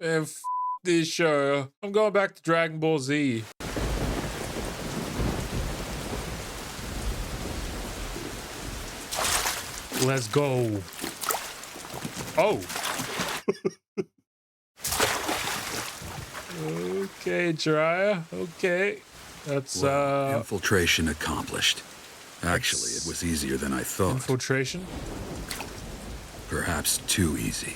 Man, this show. I'm going back to Dragon Ball Z. Let's go. Oh. Okay, Jiraiya. Okay. That's infiltration accomplished. Actually, it was easier than I thought. Infiltration? Perhaps too easy.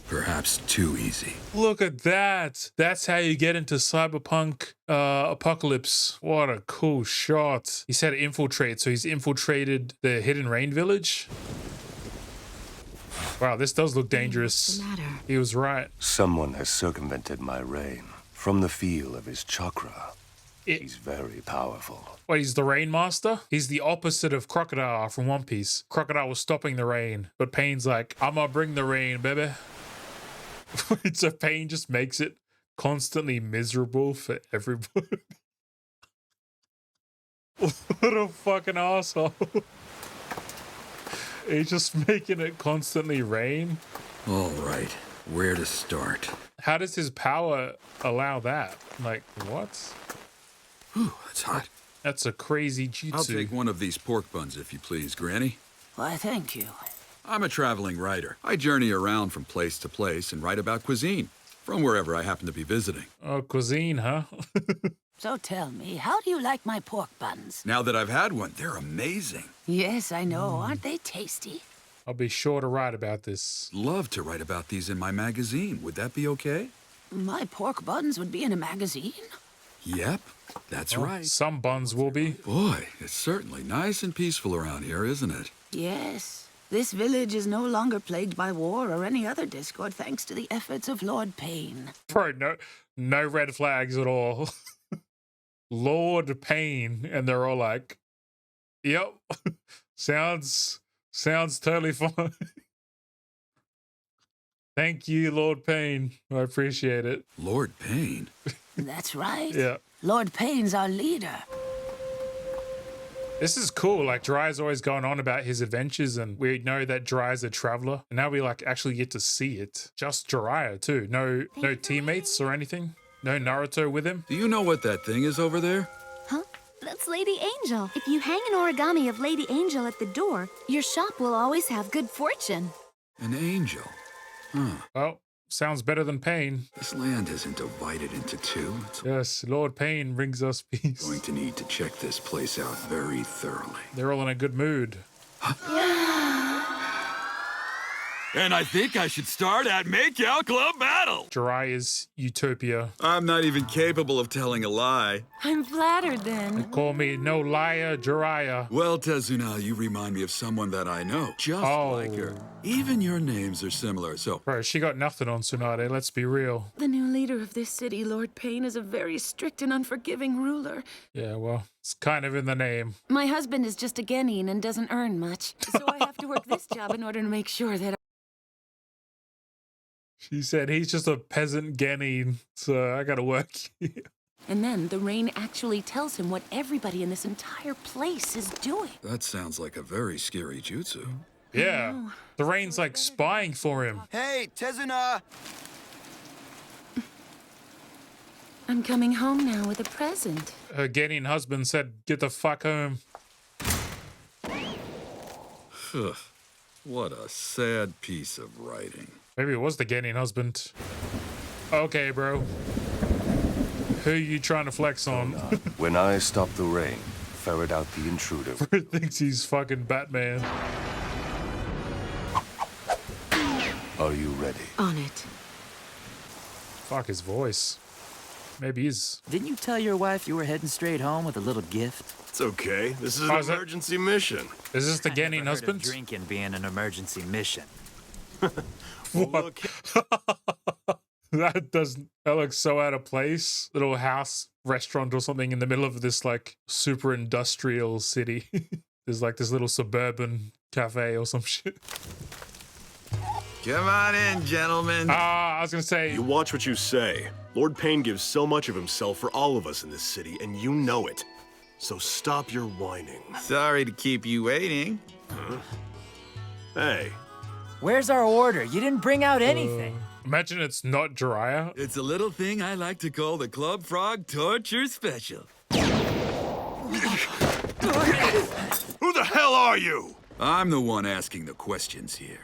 Perhaps too easy. Look at that. That's how you get into cyberpunk apocalypse. What a cool shot. He said infiltrate, so he's infiltrated the Hidden Rain village. Wow, this does look dangerous. What's the matter? He was right. Someone has circumvented my rain. From the feel of his chakra, he's very powerful. Wait, he's the Rain Master? He's the opposite of Crocodile from One Piece. Crocodile was stopping the rain, but Pain's like, I'm gonna bring the rain, baby. So Pain just makes it constantly miserable for everybody. What a fucking asshole. He's just making it constantly rain. All right, where to start? How does his power allow that? Like, what? Whew, that's hot. That's a crazy jutsu. I'll take one of these pork buns, if you please, Granny. Why, thank you. I'm a traveling writer. I journey around from place to place and write about cuisine from wherever I happen to be visiting. Oh, cuisine, huh? So tell me, how do you like my pork buns? Now that I've had one, they're amazing. Yes, I know. Aren't they tasty? I'll be sure to write about this. Love to write about these in my magazine. Would that be okay? My pork buns would be in a magazine? Yep, that's right. Some buns will be. Boy, it's certainly nice and peaceful around here, isn't it? Yes. This village is no longer plagued by war or any other discord thanks to the efforts of Lord Pain. Bro, no red flags at all. Lord Pain, and they're all like, yep, sounds totally fine. Thank you, Lord Pain. I appreciate it. Lord Pain? That's right. Yeah. Lord Pain's our leader. This is cool. Like, Jiraiya's always going on about his adventures, and we know that Jiraiya's a traveler. And now we, like, actually get to see it. Just Jiraiya, too. No teammates or anything? No Naruto with him? Do you know what that thing is over there? Huh? That's Lady Angel. If you hang an origami of Lady Angel at the door, your shop will always have good fortune. An angel? Huh. Well, sounds better than Pain. This land isn't divided into two. It's Yes, Lord Pain brings us peace. going to need to check this place out very thoroughly. They're all in a good mood. And I think I should start at Make-Out Club Battle! Jiraiya's utopia. I'm not even capable of telling a lie. I'm flattered then. Call me no liar, Jiraiya. Well, Tezuna, you remind me of someone that I know. Just like her. Even your names are similar, so... Bro, she got nothing on Tsunade, let's be real. The new leader of this city, Lord Pain, is a very strict and unforgiving ruler. Yeah, well, it's kind of in the name. My husband is just a genin and doesn't earn much, so I have to work this job in order to make sure that She said he's just a peasant genin, so I gotta work here. And then the rain actually tells him what everybody in this entire place is doing. That sounds like a very scary jutsu. Yeah, the rain's like spying for him. Hey, Tezuna! I'm coming home now with a present. Her genin husband said, get the fuck home. What a sad piece of writing. Maybe it was the genin husband. Okay, bro. Who you trying to flex on? When I stop the rain, ferret out the intruder. Thinks he's fucking Batman. Are you ready? On it. Fuck his voice. Maybe he's... Didn't you tell your wife you were heading straight home with a little gift? It's okay. This is an Oh, is it? emergency mission. Is this the I genin never heard of husband? drinking being an emergency mission. What? That looks so out of place. Little house restaurant or something in the middle of this like super industrial city. There's like this little suburban cafe or some shit. Come on in, gentlemen. I was gonna say, You watch what you say. Lord Pain gives so much of himself for all of us in this city, and you know it. So stop your whining. Sorry to keep you waiting. Hey, Where's our order? You didn't bring out anything. Imagine it's not Jiraiya. It's a little thing I like to call the Club Frog Torture Special. Who the hell are you? I'm the one asking the questions here.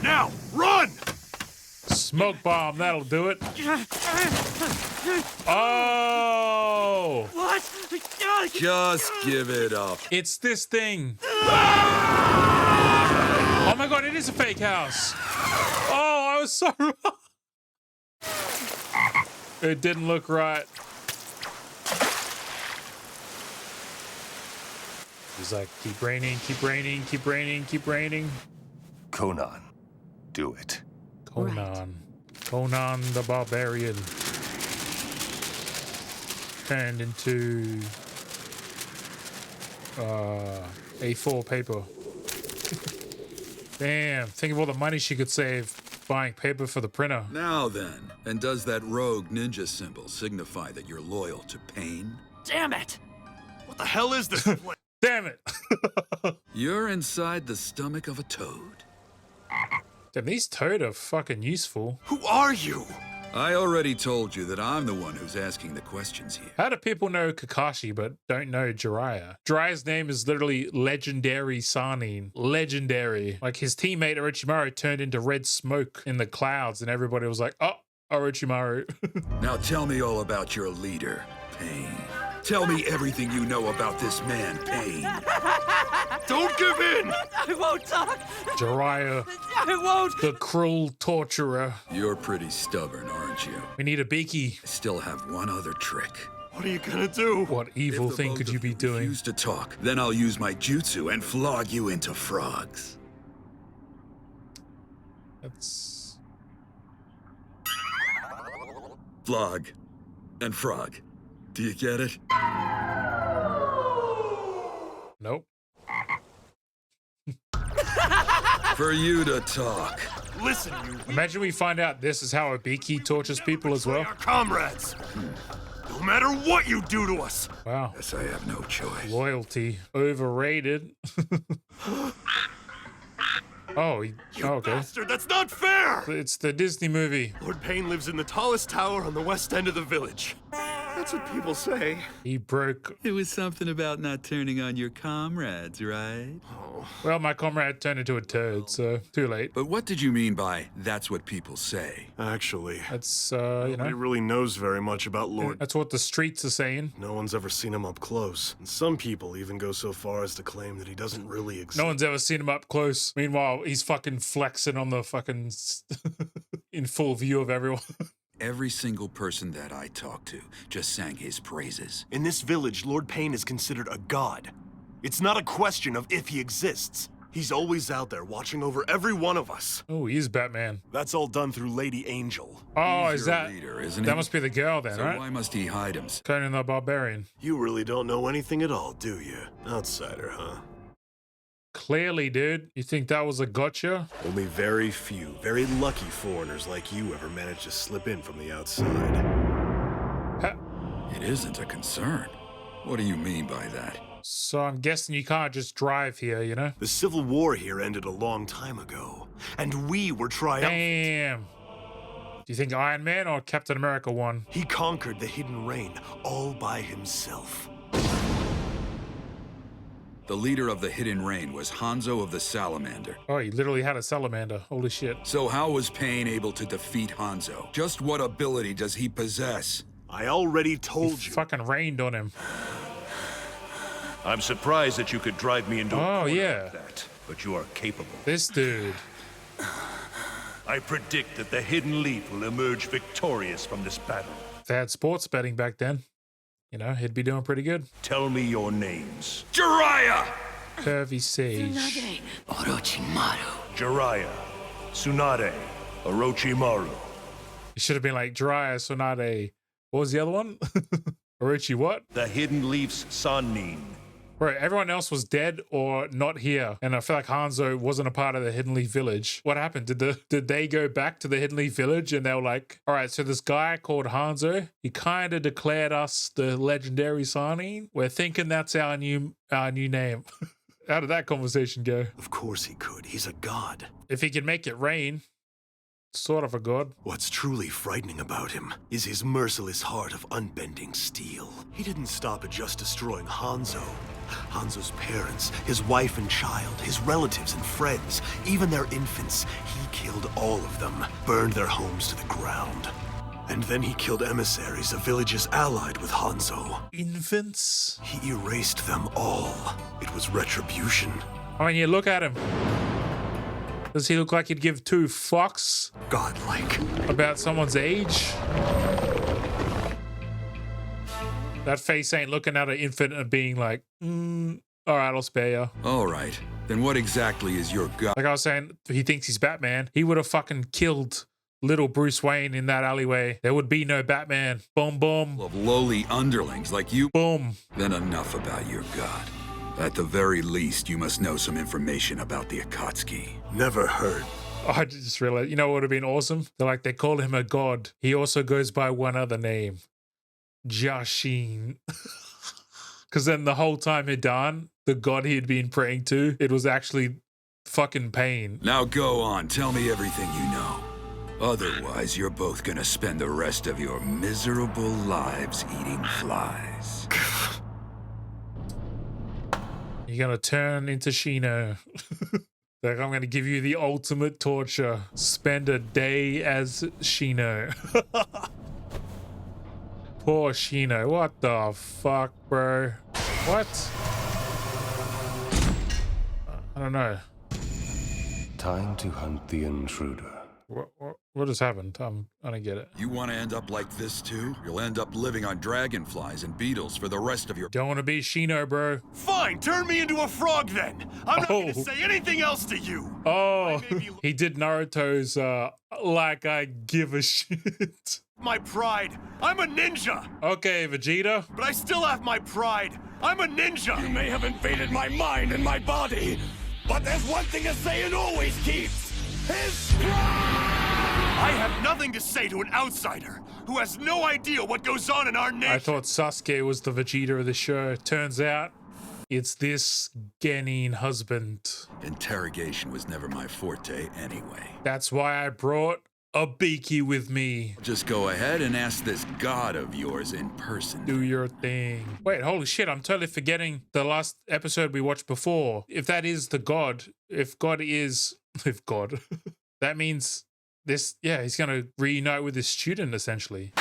Now, run! Smoke bomb, that'll do it. Oh! What? Just give it up. It's this thing. Oh my god, it is a fake house. Oh, I was so wrong. It didn't look right. He's like, keep raining, keep raining, keep raining, keep raining. Conan, do it. Conan. Right. Conan the Barbarian. Turned into A4 paper. Damn, think of all the money she could save buying paper for the printer. Now then, and does that rogue ninja symbol signify that you're loyal to Pain? Damn it! What the hell is this place? Damn it! You're inside the stomach of a toad. Damn, these toad are fucking useful. Who are you? I already told you that I'm the one who's asking the questions here. How do people know Kakashi but don't know Jiraiya? Jiraiya's name is literally Legendary Sanin. Legendary. Like his teammate Orochimaru turned into red smoke in the clouds and everybody was like, oh, Orochimaru. Now tell me all about your leader, Pain. Tell me everything you know about this man, Pain. Don't give in! I won't talk! Jiraiya, I won't! the cruel torturer. You're pretty stubborn, aren't you? We need a beaky. I still have one other trick. What are you gonna do? What evil If the thing both could of you be doing? refuse to talk, then I'll use my jutsu and flog you into frogs. That's... Flog and frog. Do you get it? Nope. For you to talk. Listen, you. Imagine we find out this is how a beaky tortures people as well. Our comrades. No matter what you do to us. Wow. Guess I have no choice. Loyalty. Overrated. Oh, okay. Bastard, that's not fair! It's the Disney movie. Lord Pain lives in the tallest tower on the west end of the village. That's what people say. He broke... It was something about not turning on your comrades, right? Well, my comrade turned into a turd, so too late. But what did you mean by that's what people say? Actually, That's, you nobody know, really knows very much about Lord. that's what the streets are saying. No one's ever seen him up close. And some people even go so far as to claim that he doesn't really exist. No one's ever seen him up close. Meanwhile, he's fucking flexing on the fucking... in full view of everyone. Every single person that I talked to just sang his praises. In this village, Lord Pain is considered a god. It's not a question of if he exists. He's always out there watching over every one of us. Oh, he's Batman. That's all done through Lady Angel. Oh, He's is your that... leader, isn't that he? must be the girl then, So right? why must he hide himself? Conan the Barbarian. You really don't know anything at all, do you? Outsider, huh? Clearly, dude. You think that was a gotcha? Only very few, very lucky foreigners like you ever managed to slip in from the outside. It isn't a concern. What do you mean by that? So I'm guessing you can't just drive here, you know? The Civil War here ended a long time ago, and we were triumphant. Damn. Do you think Iron Man or Captain America won? He conquered the Hidden Rain all by himself. The leader of the Hidden Rain was Hanzo of the Salamander. Oh, he literally had a salamander. Holy shit. So how was Pain able to defeat Hanzo? Just what ability does he possess? I already told you. Fucking rained on him. I'm surprised that you could drive me into a Oh, corner yeah. like that, but you are capable. This dude. I predict that the Hidden Leaf will emerge victorious from this battle. If they had sports betting back then, you know, he'd be doing pretty good. Tell me your names. Jiraiya! Curvy Sage. Orochimaru. Jiraiya, Tsunade, Orochimaru. It should have been like Jiraiya, Tsunade. What was the other one? Orochi what? The Hidden Leaf's Sannin. Right, everyone else was dead or not here. And I feel like Hanzo wasn't a part of the Hidden Leaf Village. What happened? Did they go back to the Hidden Leaf Village and they were like, all right, so this guy called Hanzo, he kind of declared us the legendary Sannin. We're thinking that's our new name. How did that conversation go? Of course he could. He's a god. If he can make it rain, sort of a god. What's truly frightening about him is his merciless heart of unbending steel. He didn't stop at just destroying Hanzo. Hanzo's parents, his wife and child, his relatives and friends, even their infants, he killed all of them, burned their homes to the ground. And then he killed emissaries of villages allied with Hanzo. Infants? He erased them all. It was retribution. I mean, you look at him. Does he look like he'd give two fucks? Godlike. About someone's age? That face ain't looking at an infant and being like, all right, I'll spare you. All right. Then what exactly is your god? Like I was saying, he thinks he's Batman. He would have fucking killed little Bruce Wayne in that alleyway. There would be no Batman. Boom, boom. Of lowly underlings like you? Boom. Then enough about your god. At the very least, you must know some information about the Akatsuki. Never heard. I just realized, you know what would have been awesome? They call him a god. He also goes by one other name. Jashin. Because then the whole time Hidan, the god he had been praying to, it was actually fucking pain. Now go on, tell me everything you know. Otherwise, you're both gonna spend the rest of your miserable lives eating flies. You're gonna turn into Shino. Like, I'm gonna give you the ultimate torture. Spend a day as Shino. Poor Shino. What the fuck, bro? What? I don't know. Time to hunt the intruder. What has happened? I don't get it. You want to end up like this too? You'll end up living on dragonflies and beetles for the rest of your... Don't want to be Shino, bro. Fine, turn me into a frog then. I'm not going to say anything else to you. Oh, he did Naruto's, like I give a shit. My pride. I'm a ninja. Okay, Vegeta. But I still have my pride. I'm a ninja. You may have invaded my mind and my body, but there's one thing a Saiyan always keeps. His pride! I have nothing to say to an outsider who has no idea what goes on in our nation. I thought Sasuke was the Vegeta of the show. Turns out it's this Genin husband. Interrogation was never my forte anyway. That's why I brought a Beaky with me. Just go ahead and ask this god of yours in person. Do your thing. Wait, holy shit, I'm totally forgetting the last episode we watched before. If that is the god, if God, that means this, yeah, he's gonna reunite with his student, essentially.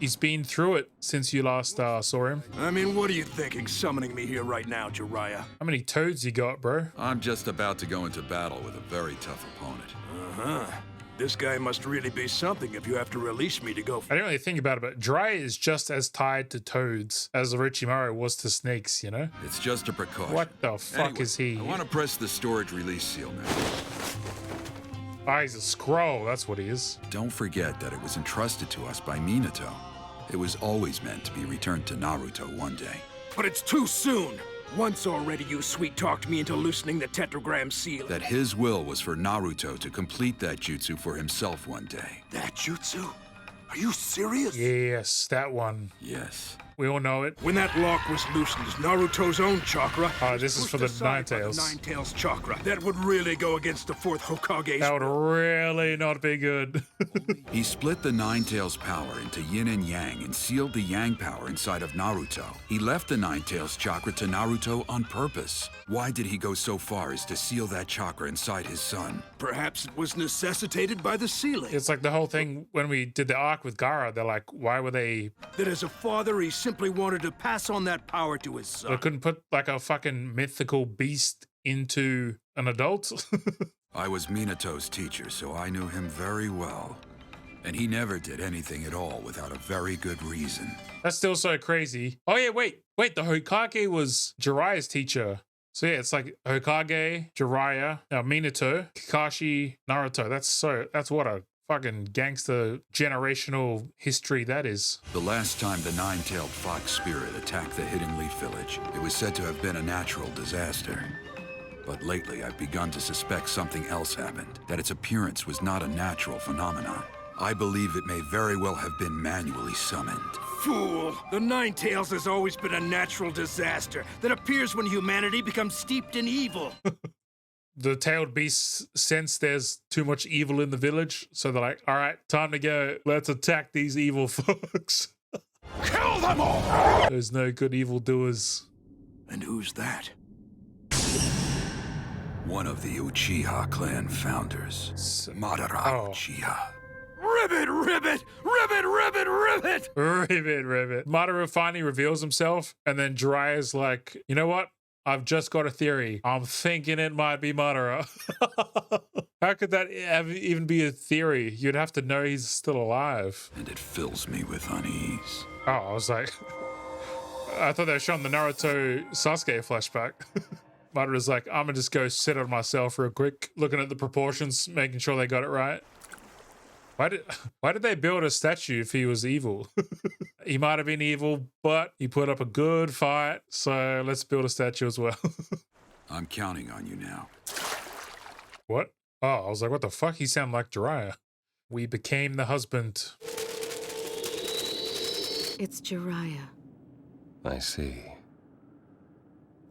He's been through it since you last saw him. I mean, what are you thinking summoning me here right now, Jiraiya? How many toads you got, bro? I'm just about to go into battle with a very tough opponent. Uh-huh. This guy must really be something if you have to release me to go. I didn't really think about it, but Jiraiya is just as tied to toads as Orochimaru was to snakes, you know? It's just a precaution. What the fuck Anyway, is he? I want to press the storage release seal now. Ah, he's a scroll, that's what he is. Don't forget that it was entrusted to us by Minato. It was always meant to be returned to Naruto one day. But it's too soon. Once already you sweet-talked me into loosening the tetragram seal. That his will was for Naruto to complete that jutsu for himself one day. That jutsu? Are you serious? Yes, that one. Yes. We all know it. When that lock was loosened, Naruto's own chakra. This is for the Nine Tails. Nine Tails chakra. That would really go against the fourth Hokage's. That would really not be good. He split the Nine Tails power into yin and yang and sealed the yang power inside of Naruto. He left the Nine Tails chakra to Naruto on purpose. Why did he go so far as to seal that chakra inside his son? Perhaps it was necessitated by the sealing. It's like the whole thing when we did the arc with Gaara, they're like, why were they... That as a father, he simply wanted to pass on that power to his son. They couldn't put like a fucking mythical beast into an adult? I was Minato's teacher, so I knew him very well. And he never did anything at all without a very good reason. That's still so crazy. Oh yeah, wait, the Hokage was Jiraiya's teacher. So yeah, it's like Hokage, Jiraiya, Minato, Kakashi, Naruto. That's what a fucking gangster generational history that is. The last time the nine-tailed fox spirit attacked the Hidden Leaf Village, it was said to have been a natural disaster. But lately I've begun to suspect something else happened, that its appearance was not a natural phenomenon. I believe it may very well have been manually summoned. Fool! The Nine Tails has always been a natural disaster that appears when humanity becomes steeped in evil. The tailed beasts sense there's too much evil in the village, so they're like, all right, time to go. Let's attack these evil folks. Kill them all! There's no good evildoers. And who's that? One of the Uchiha clan founders, Madara Uchiha. Ribbit, ribbit, ribbit, ribbit, ribbit! Ribbit, ribbit. Madara finally reveals himself, and then Jiraiya's like, you know what? I've just got a theory. I'm thinking it might be Madara. How could that even be a theory? You'd have to know he's still alive. And it fills me with unease. Oh, I was like, I thought they were showing the Naruto Sasuke flashback. Madara's like, I'm gonna just go sit on myself real quick, looking at the proportions, making sure they got it right. Why did they build a statue if he was evil? He might have been evil, but he put up a good fight, so let's build a statue as well. I'm counting on you now. What? Oh, I was like, what the fuck? He sounded like Jiraiya. We became the husband. It's Jiraiya. I see.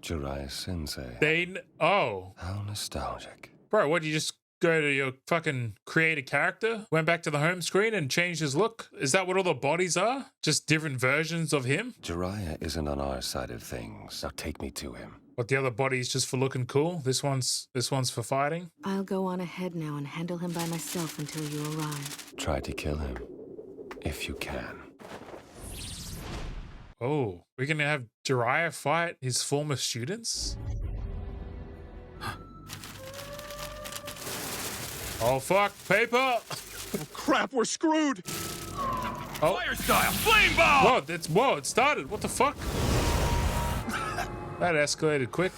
Jiraiya Sensei. Oh. How nostalgic. Bro, what, you just go to your fucking create a character, went back to the home screen and changed his look? Is that what all the bodies are? Just different versions of him? Jiraiya isn't on our side of things. Now take me to him. What, the other body's just for looking cool? This one's for fighting? I'll go on ahead now and handle him by myself until you arrive. Try to kill him, if you can. Oh, we're gonna have Jiraiya fight his former students? Oh fuck, paper! Oh crap, we're screwed! Oh. Fire style, flame bomb! Whoa, it started, what the fuck? That escalated quick.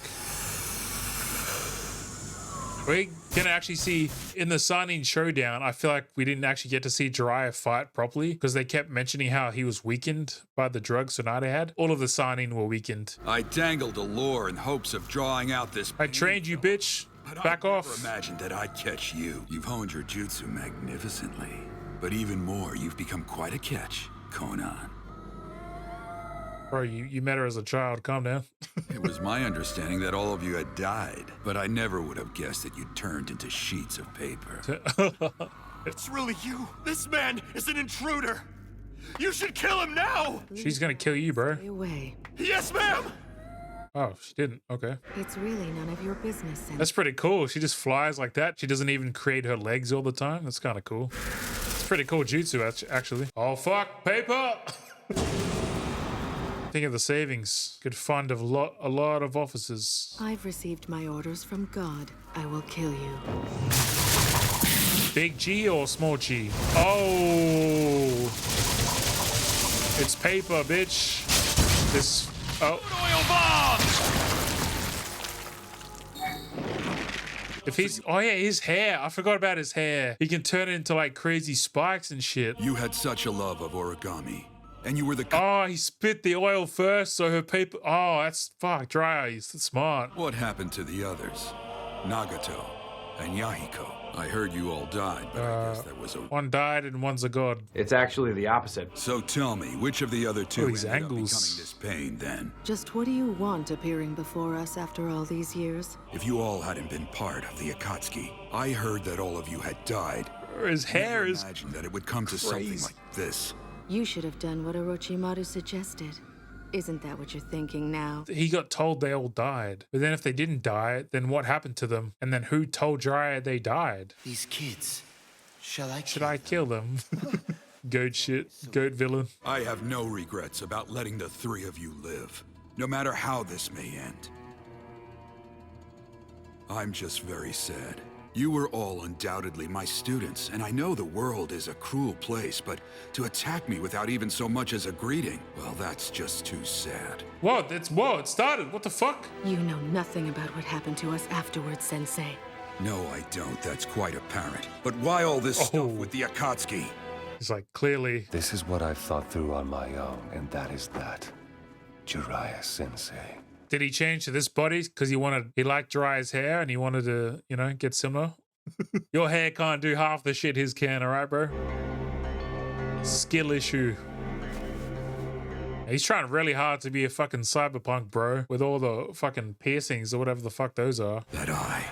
We're gonna actually see, in the signing showdown, I feel like we didn't actually get to see Jiraiya fight properly because they kept mentioning how he was weakened by the drugs Tsunade had. All of the signing were weakened. I dangled a lure in hopes of drawing out this. I trained you, bitch. Back off. I never imagined that I'd catch you. You've honed your jutsu magnificently. But even more, you've become quite a catch, Conan. Bro, you met her as a child. Calm down. It was my understanding that all of you had died, but I never would have guessed that you turned into sheets of paper. It's really you. This man is an intruder. You should kill him now. She's gonna kill you, bro. Stay away. Yes, ma'am. Oh, she didn't. Okay. It's really none of your business. Sensei. That's pretty cool. She just flies like that. She doesn't even create her legs all the time. That's kind of cool. It's pretty cool jutsu, actually. Oh, fuck. Paper! Think of the savings. Could fund a lot of officers. I've received my orders from God. I will kill you. Big G or small G? Oh! It's paper, bitch. This... Oh. Oil bomb! If he's... Oh, yeah, his hair. I forgot about his hair. He can turn it into, like, crazy spikes and shit. You had such a love of origami. And you were the... Oh, he spit the oil first, so her paper... Oh, that's... Fuck, dry. He's smart. What happened to the others? Nagato and Yahiko. I heard you all died, but I guess that was a... One died and one's a god. It's actually the opposite. So tell me, which of the other two these ended angles. up becoming this pain, then? Just what do you want appearing before us after all these years? If you all hadn't been part of the Akatsuki, I heard that all of you had died. His hair is... Imagine that it would come to something like this. You should have done what Orochimaru suggested. Isn't that what you're thinking now? He got told they all died. But then if they didn't die, then what happened to them? And then who told Jiraiya they died? These kids. Should I kill them? Goat shit. Goat villain. I have no regrets about letting the three of you live, no matter how this may end. I'm just very sad. You were all undoubtedly my students, and I know the world is a cruel place, but to attack me without even so much as a greeting, well, that's just too sad. Whoa, it started. What the fuck? You know nothing about what happened to us afterwards, Sensei. No, I don't. That's quite apparent. But why all this stuff with the Akatsuki? It's like, clearly. This is what I've thought through on my own, and that is that. Jiraiya Sensei. Did he change to this body because he liked Jiraiya's hair and he wanted to, get similar? Your hair can't do half the shit his can, all right, bro? skill issue. He's trying really hard to be a fucking cyberpunk, bro, with all the fucking piercings or whatever the fuck those are. That eye,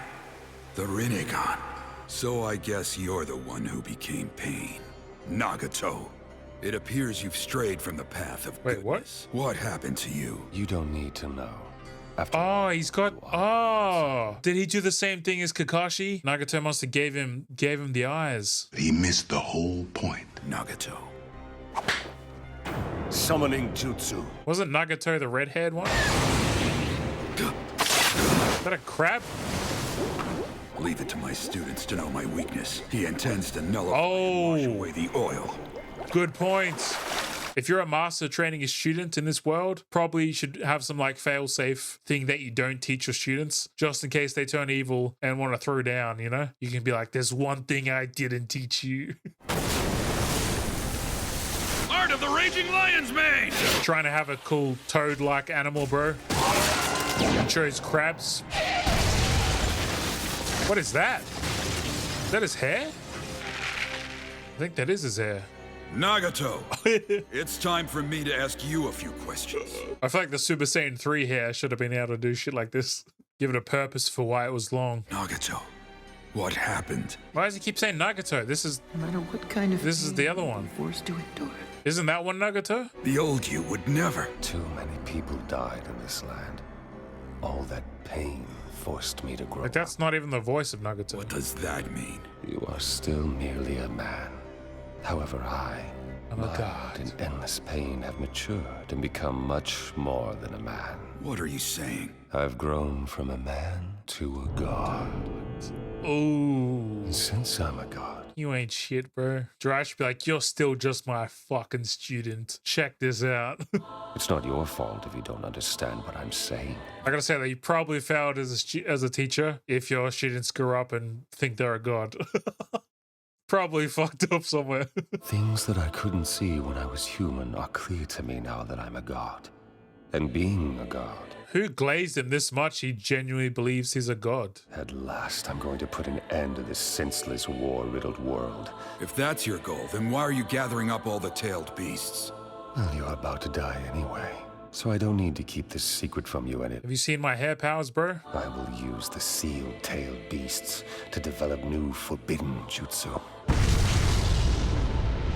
the Rinnegan. So I guess you're the one who became Pain. Nagato. It appears you've strayed from the path of goodness. What happened to you? You don't need to know. Oh, he's got. Oh, did he do the same thing as Kakashi? Nagato must have gave him the eyes. He missed the whole point. Nagato. Summoning jutsu. Wasn't Nagato the red-haired one? Is that a crab? Leave it to my students to know my weakness. He intends to nullify and wash away the oil. Good point. If you're a master training a student in this world, probably you should have some like fail-safe thing that you don't teach your students, just in case they turn evil and want to throw down, you know? You can be like, there's one thing I didn't teach you. Art of the Raging Lion's Mane! Trying to have a cool toad-like animal, bro. And chose crabs. What is that? Is that his hair? I think that is his hair. Nagato, it's time for me to ask you a few questions. I feel like the Super Saiyan 3 hair should have been able to do shit like this. Give it a purpose for why it was long. Nagato, what happened? Why does he keep saying Nagato? This is No matter what kind of this is the other one. forced to endure. Isn't that one Nagato? The old you would never. Too many people died in this land. All that pain forced me to grow. Like that's not even the voice of Nagato. What does that mean? You are still merely a man. However, I'm a god. In endless pain have matured and become much more than a man. What are you saying? I've grown from a man to a god. Ooh. And since I'm a god, You ain't shit, bro. Jiraiya should be like, you're still just my fucking student. Check this out. It's not your fault if you don't understand what I'm saying. I gotta say that you probably failed as a teacher if your students grow up and think they're a god. Probably fucked up somewhere. Things that I couldn't see when I was human are clear to me now that I'm a god. And being a god. Who glazed him this much he genuinely believes he's a god? At last, I'm going to put an end to this senseless, war-riddled world. If that's your goal, then why are you gathering up all the tailed beasts? Well, you're about to die anyway, so I don't need to keep this secret from you Have you seen my hair powers, bro? I will use the sealed-tailed beasts to develop new forbidden jutsu.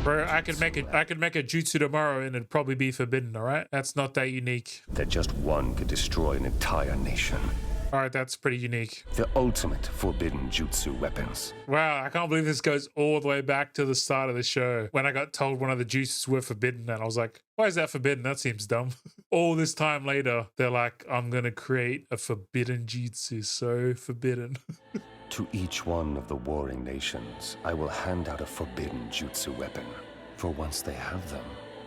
Bro, I could make a jutsu tomorrow and it'd probably be forbidden, alright? That's not that unique. That just one could destroy an entire nation. Alright, that's pretty unique. The ultimate forbidden jutsu weapons. Wow, I can't believe this goes all the way back to the start of the show when I got told one of the jutsus were forbidden and I was like, why is that forbidden? That seems dumb. All this time later, they're like, I'm gonna create a forbidden jutsu. So forbidden. To each one of the warring nations, I will hand out a forbidden jutsu weapon. For once they have them,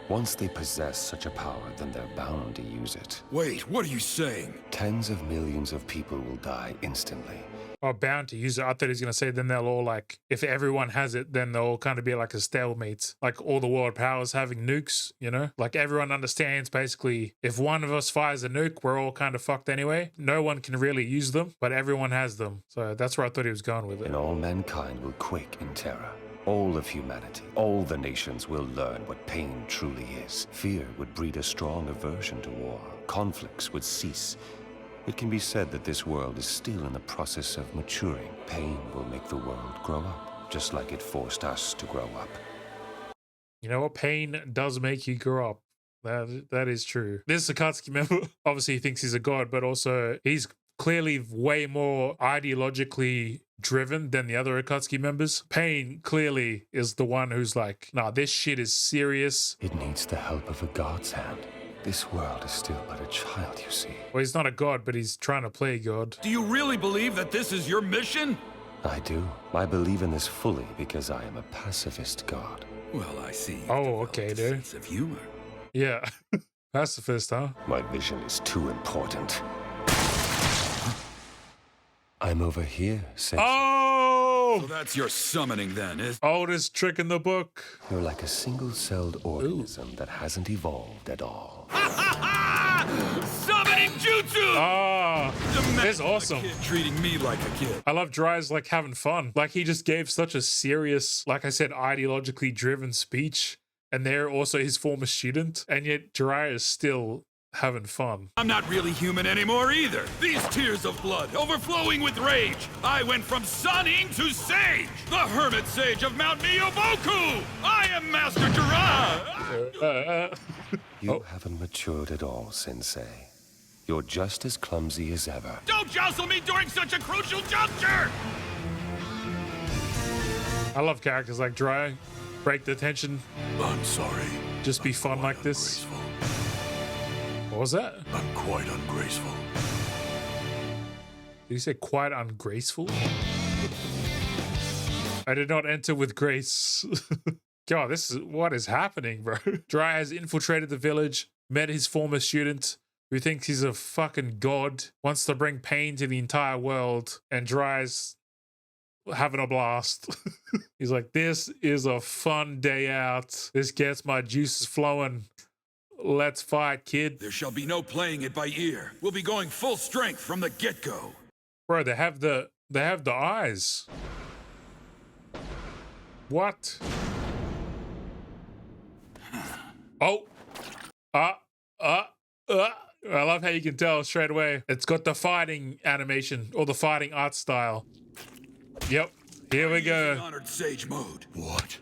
once they possess such a power, then they're bound to use it. Wait, what are you saying? Tens of millions of people will die instantly. Oh, bound to use it. I thought he was going to say then they'll all like, if everyone has it, then they'll all kind of be like a stalemate. Like all the world powers having nukes, you know? Like everyone understands basically if one of us fires a nuke, we're all kind of fucked anyway. No one can really use them, but everyone has them. So that's where I thought he was going with it. And all mankind will quake in terror. All of humanity, all the nations will learn what pain truly is. Fear would breed a strong aversion to war. Conflicts would cease. It can be said that this world is still in the process of maturing. Pain will make the world grow up, just like it forced us to grow up. You know what? Pain does make you grow up. That is true. This Akatsuki member, obviously he thinks he's a god, but also he's clearly way more ideologically driven than the other Akatsuki members. Pain clearly is the one who's like, nah, this shit is serious. It needs the help of a god's hand. This world is still but a child, you see. Well, he's not a god, but he's trying to play God. Do you really believe that this is your mission? I do. I believe in this fully because I am a pacifist god. Well, I see. Oh, okay, dude. Sense of humor. Yeah. Pacifist, huh? My vision is too important. I'm over here, Sensei. Oh! So that's your summoning then, is? Oldest trick in the book. You're like a single-celled organism that hasn't evolved at all. Summoning jutsu! Ah, that's awesome. Kid treating me like a kid. I love Jiraiya's like having fun. Like he just gave such a serious, like I said, ideologically driven speech. and they're also his former student, and yet Jiraiya is still having fun. I'm not really human anymore either. These tears of blood, overflowing with rage. I went from Sannin to Sage, the hermit sage of Mount Miyoboku. I am Master Jiraiya. You haven't matured at all, Sensei. You're just as clumsy as ever. Don't jostle me during such a crucial juncture! I love characters like Jiraiya. Break the tension. I'm sorry. Just be fun like this. What was that? I'm quite ungraceful. Did you say quite ungraceful? I did not enter with grace. God, this is what is happening, bro. Jiraiya has infiltrated the village, met his former student, who thinks he's a fucking god, wants to bring pain to the entire world, and Jiraiya's having a blast. He's like, this is a fun day out. This gets my juices flowing. Let's fight, kid. There shall be no playing it by ear. We'll be going full strength from the get-go. Bro, they have the eyes. What? Oh. I love how you can tell straight away. It's got the fighting animation or the fighting art style. Yep. Here we go. Honored sage mode. What?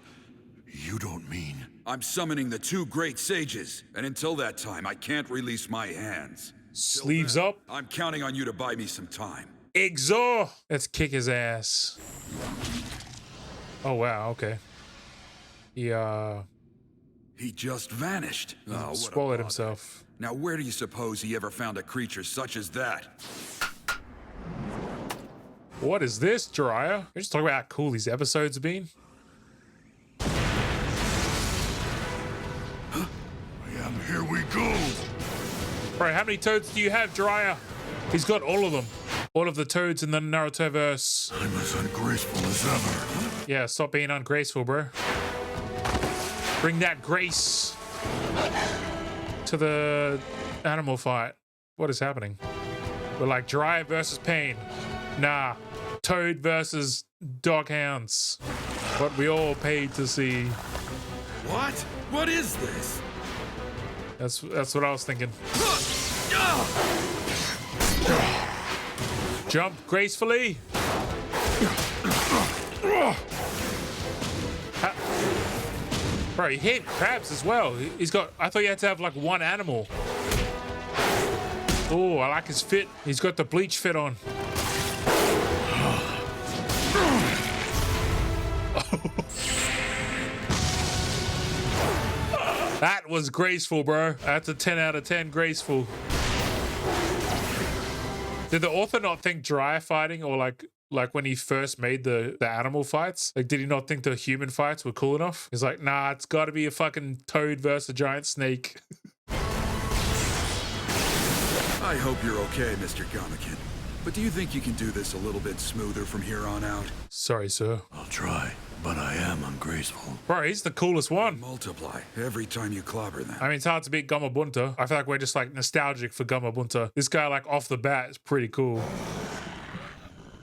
You don't mean... I'm summoning the two great sages, and until that time, I can't release my hands. Sleeves up. I'm counting on you to buy me some time. Exor! Let's kick his ass. Oh, wow. Okay. He just vanished. Oh, swallowed himself. Now, where do you suppose he ever found a creature such as that? What is this, Jiraiya? We're just talking about how cool these episodes have been. Here we go. Bro, how many toads do you have, Jiraiya? He's got all of them. All of the toads in the Naruto-verse. I'm as ungraceful as ever. Yeah, stop being ungraceful, bro. Bring that grace to the animal fight. What is happening? We're like Jiraiya versus Pain. Nah. Toad versus doghounds. What we all paid to see. What? What is this? That's what I was thinking. Jump gracefully. Bro, he hit crabs as well. He's got... I thought you had to have like one animal. Oh, I like his fit. He's got the bleach fit on. That was graceful, bro. That's a 10 out of 10 graceful. Did the author not think Jiraiya fighting, or like when he first made the animal fights, like did he not think the human fights were cool enough? He's like, nah, it's got to be a fucking toad versus a giant snake. I hope you're okay, Mr. Gamakin. But do you think you can do this a little bit smoother from here on out? Sorry, sir. I'll try, but I am ungraceful. Bro, he's the coolest one. Multiply every time you clobber them. I mean, it's hard to beat Gamabunta. I feel like we're just like nostalgic for Gamabunta. This guy, like off the bat, is pretty cool.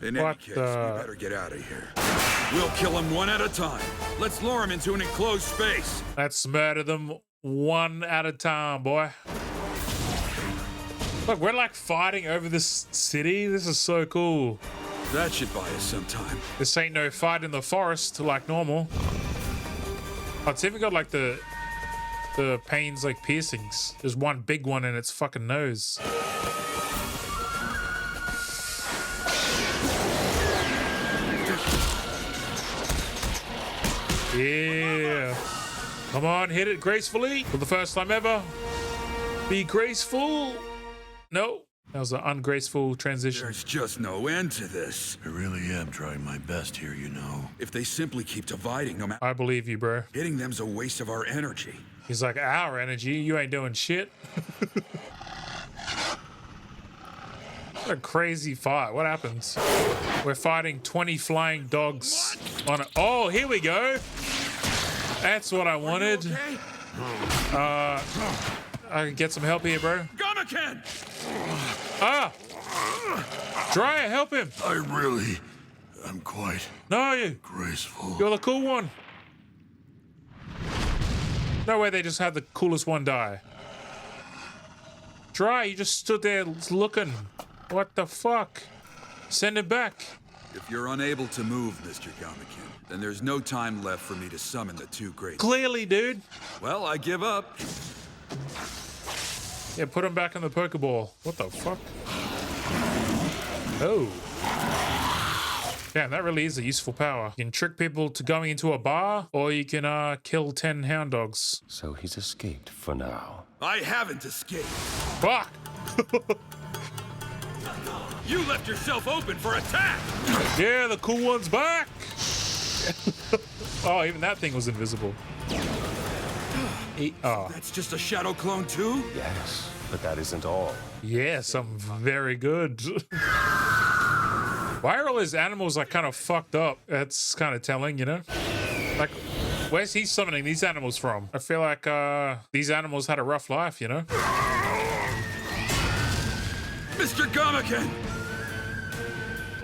In any case, we better get out of here. We'll kill him one at a time. Let's lure him into an enclosed space. Let's murder them one at a time, boy. Look, we're like fighting over this city. This is so cool. That should buy us some time. This ain't no fight in the forest like normal. Oh, it's even got like the pains like piercings. There's one big one in its fucking nose. Yeah. Come on, hit it gracefully for the first time ever. Be graceful. No, that was an ungraceful transition. There's just no end to this. I really am trying my best here, you know. If they simply keep dividing, no matter... I believe you, bro. Hitting them's a waste of our energy. He's like, our energy? You ain't doing shit. What a crazy fight. What happens? We're fighting 20 flying dogs on a... Oh, here we go. That's what I wanted. I can get some help here, bro. Gamaken! Ah! Jiraiya, help him! I'm quite... No, you... graceful. You're the cool one. No way they just had the coolest one die. Jiraiya, you just stood there looking. What the fuck? Send it back. If you're unable to move, Mr. Gamakin, then there's no time left for me to summon the two great. Clearly, dude. Well, I give up. Yeah, put him back in the Pokeball. What the fuck? Oh. Damn, that really is a useful power. You can trick people to going into a bar, or you can kill 10 hound dogs. So he's escaped for now. I haven't escaped. Fuck! You left yourself open for attack! Yeah, the cool one's back! Oh, even that thing was invisible. Oh. That's just a shadow clone too? Yes, but that isn't all. Yes, I'm very good. Why are all his animals like kind of fucked up? That's kind of telling, you know? Like, where's he summoning these animals from? I feel like these animals had a rough life, you know? Mr. Gamakin!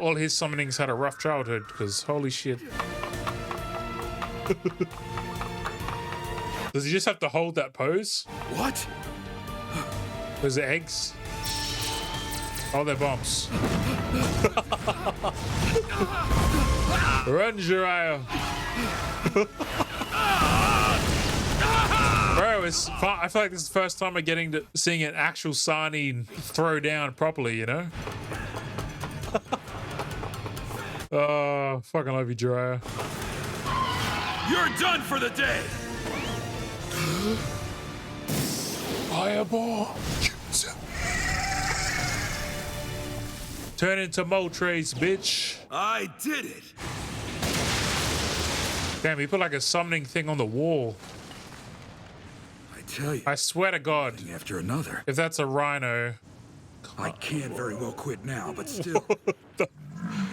All his summonings had a rough childhood, because holy shit. Does he just have to hold that pose? What? There's the eggs. Oh, they're bombs. Run, Jiraiya. Bro, it's fun. I feel like this is the first time I'm getting to seeing an actual Sani throw down properly, you know? Oh, fucking love you, Jiraiya. You're done for the day! Fireball. Turn into Moltres, bitch. I did it! Damn, he put like a summoning thing on the wall. I tell you. I swear to God. After another. If that's a rhino. I can't very well quit now, but still.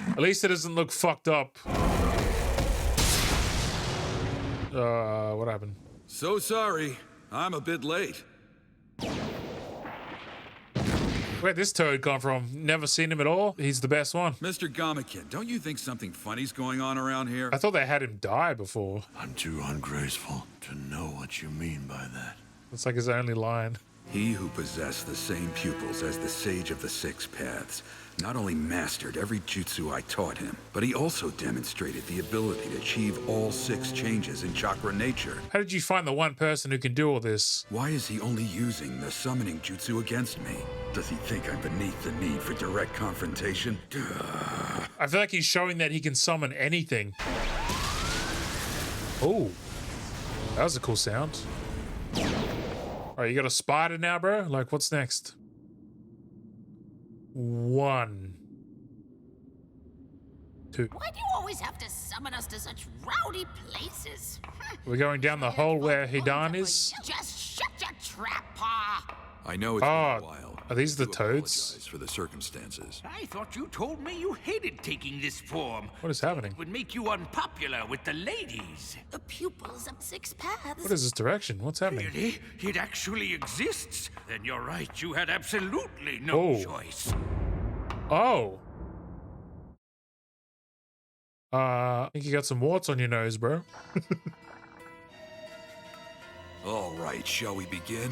At least it doesn't look fucked up. What happened? So sorry. I'm a bit late. Where'd this toad come from? Never seen him at all? He's the best one. Mr. Gamakin, don't you think something funny's going on around here? I thought they had him die before. I'm too ungraceful to know what you mean by that. It's like his only line. He who possessed the same pupils as the Sage of the Six Paths not only mastered every jutsu I taught him, but he also demonstrated the ability to achieve all 6 changes in chakra nature. How did you find the one person who can do all this? Why is he only using the summoning jutsu against me? Does he think I'm beneath the need for direct confrontation? I feel like he's showing that he can summon anything. Oh, that was a cool sound. All right, you got a spider now, bro? Like, what's next? 1, 2. Why do you always have to summon us to such rowdy places? We're going down the hole where Hidan is. Just shut your trap, Pa. I know it's been a while. Are these the toads? Apologize for the circumstances. I thought you told me you hated taking this form. What is happening? It would make you unpopular with the ladies. The pupils of 6 paths. What is this direction? What's happening? Really? It actually exists? Then you're right. You had absolutely no choice. Oh. I think you got some warts on your nose, bro. All right, shall we begin?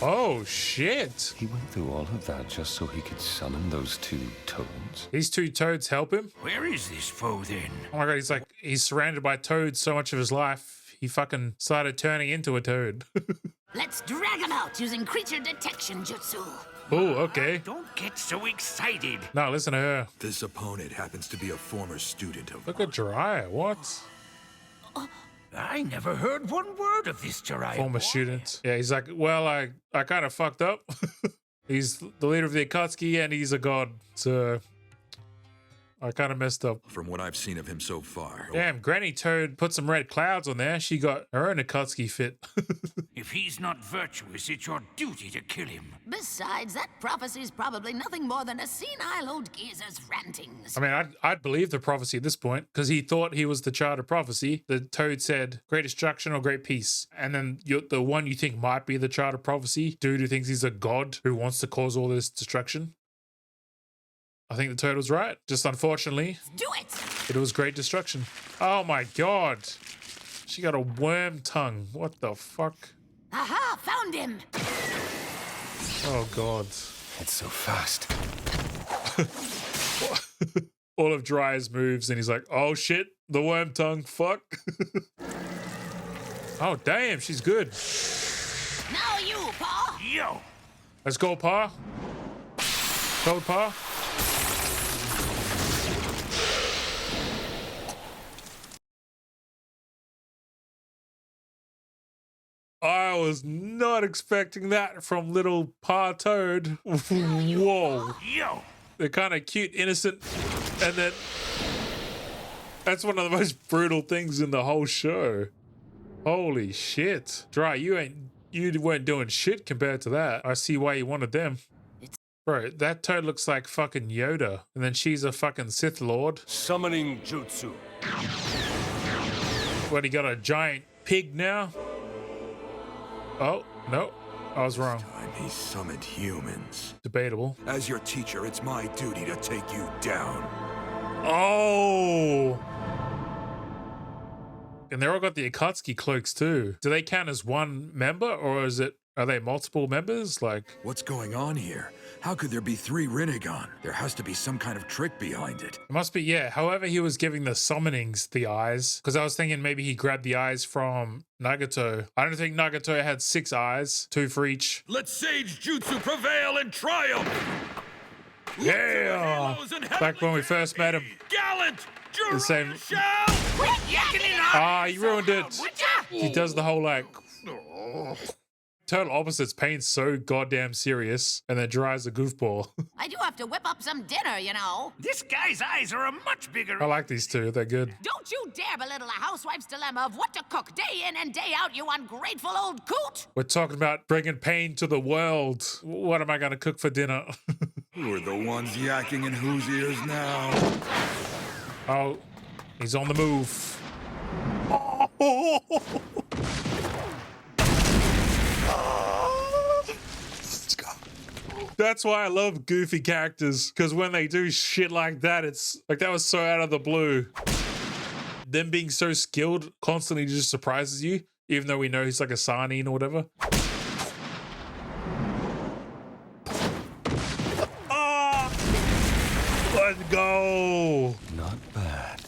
Oh, shit. He went through all of that just so he could summon those 2 toads? These 2 toads help him? Where is this foe then? Oh my God, he's surrounded by toads so much of his life, he fucking started turning into a toad. Let's drag him out using creature detection jutsu. Oh, okay. Don't get so excited. No, listen to her. This opponent happens to be a former student of Look at Jiraiya, what? I never heard one word of this Jiraiya. Former student. Yeah, he's like, well, I kind of fucked up. He's the leader of the Akatsuki and he's a god. So I kind of messed up. From what I've seen of him so far. Damn, Granny Toad put some red clouds on there. She got her own Akatsuki fit. If he's not virtuous, it's your duty to kill him. Besides, that prophecy's probably nothing more than a senile old geezer's rantings. I mean, I'd believe the prophecy at this point because he thought he was the child of prophecy. The Toad said, great destruction or great peace. And then the one you think might be the child of prophecy, dude who thinks he's a god who wants to cause all this destruction. I think the Toad was right. Just unfortunately, do it. It was great destruction. Oh my God. She got a worm tongue. What the fuck? Aha! Found him! Oh, God. It's so fast. All of Jiraiya's moves, and he's like, oh, shit. The worm tongue. Fuck. Oh, damn. She's good. Now you, Pa! Yo! Let's go, Pa. Toad Pa. I was not expecting that from little Pa Toad. Whoa. Yo! They're kind of cute, innocent, and then that's one of the most brutal things in the whole show. Holy shit. Jiraiya, you weren't doing shit compared to that. I see why you wanted them. Bro, that Toad looks like fucking Yoda, and then she's a fucking Sith Lord. Summoning jutsu. What, he got a giant pig now? Oh, no. I was wrong. Time he summoned humans. Debatable. As your teacher, it's my duty to take you down. Oh! And they all got the Akatsuki cloaks too. Do they count as one member, or are they multiple members? Like, what's going on here? How could there be 3 Rinnegan? There has to be some kind of trick behind it. it must be, yeah. However, he was giving the summonings the eyes, because I was thinking maybe he grabbed the eyes from Nagato. I don't think Nagato had 6 eyes, 2 for each. Let Sage Jutsu prevail and triumph! Yeah! Back when we first met him. Gallant! The same. Quit yakking on! Ah, you ruined it. He does the whole like total opposites. Pain's so goddamn serious, and then Jiraiya's a goofball. I do have to whip up some dinner, you know. This guy's eyes are a much bigger. I like these two. They're good. Don't you dare belittle a housewife's dilemma of what to cook day in and day out, you ungrateful old coot! We're talking about bringing pain to the world. What am I gonna cook for dinner? Who are the ones yakking in whose ears now? Oh, he's on the move. Let's go. That's why I love goofy characters, because when they do shit like that, it's like that was so out of the blue. Them being so skilled constantly just surprises you, even though we know he's like a Sanin or whatever. Let's go. Not bad.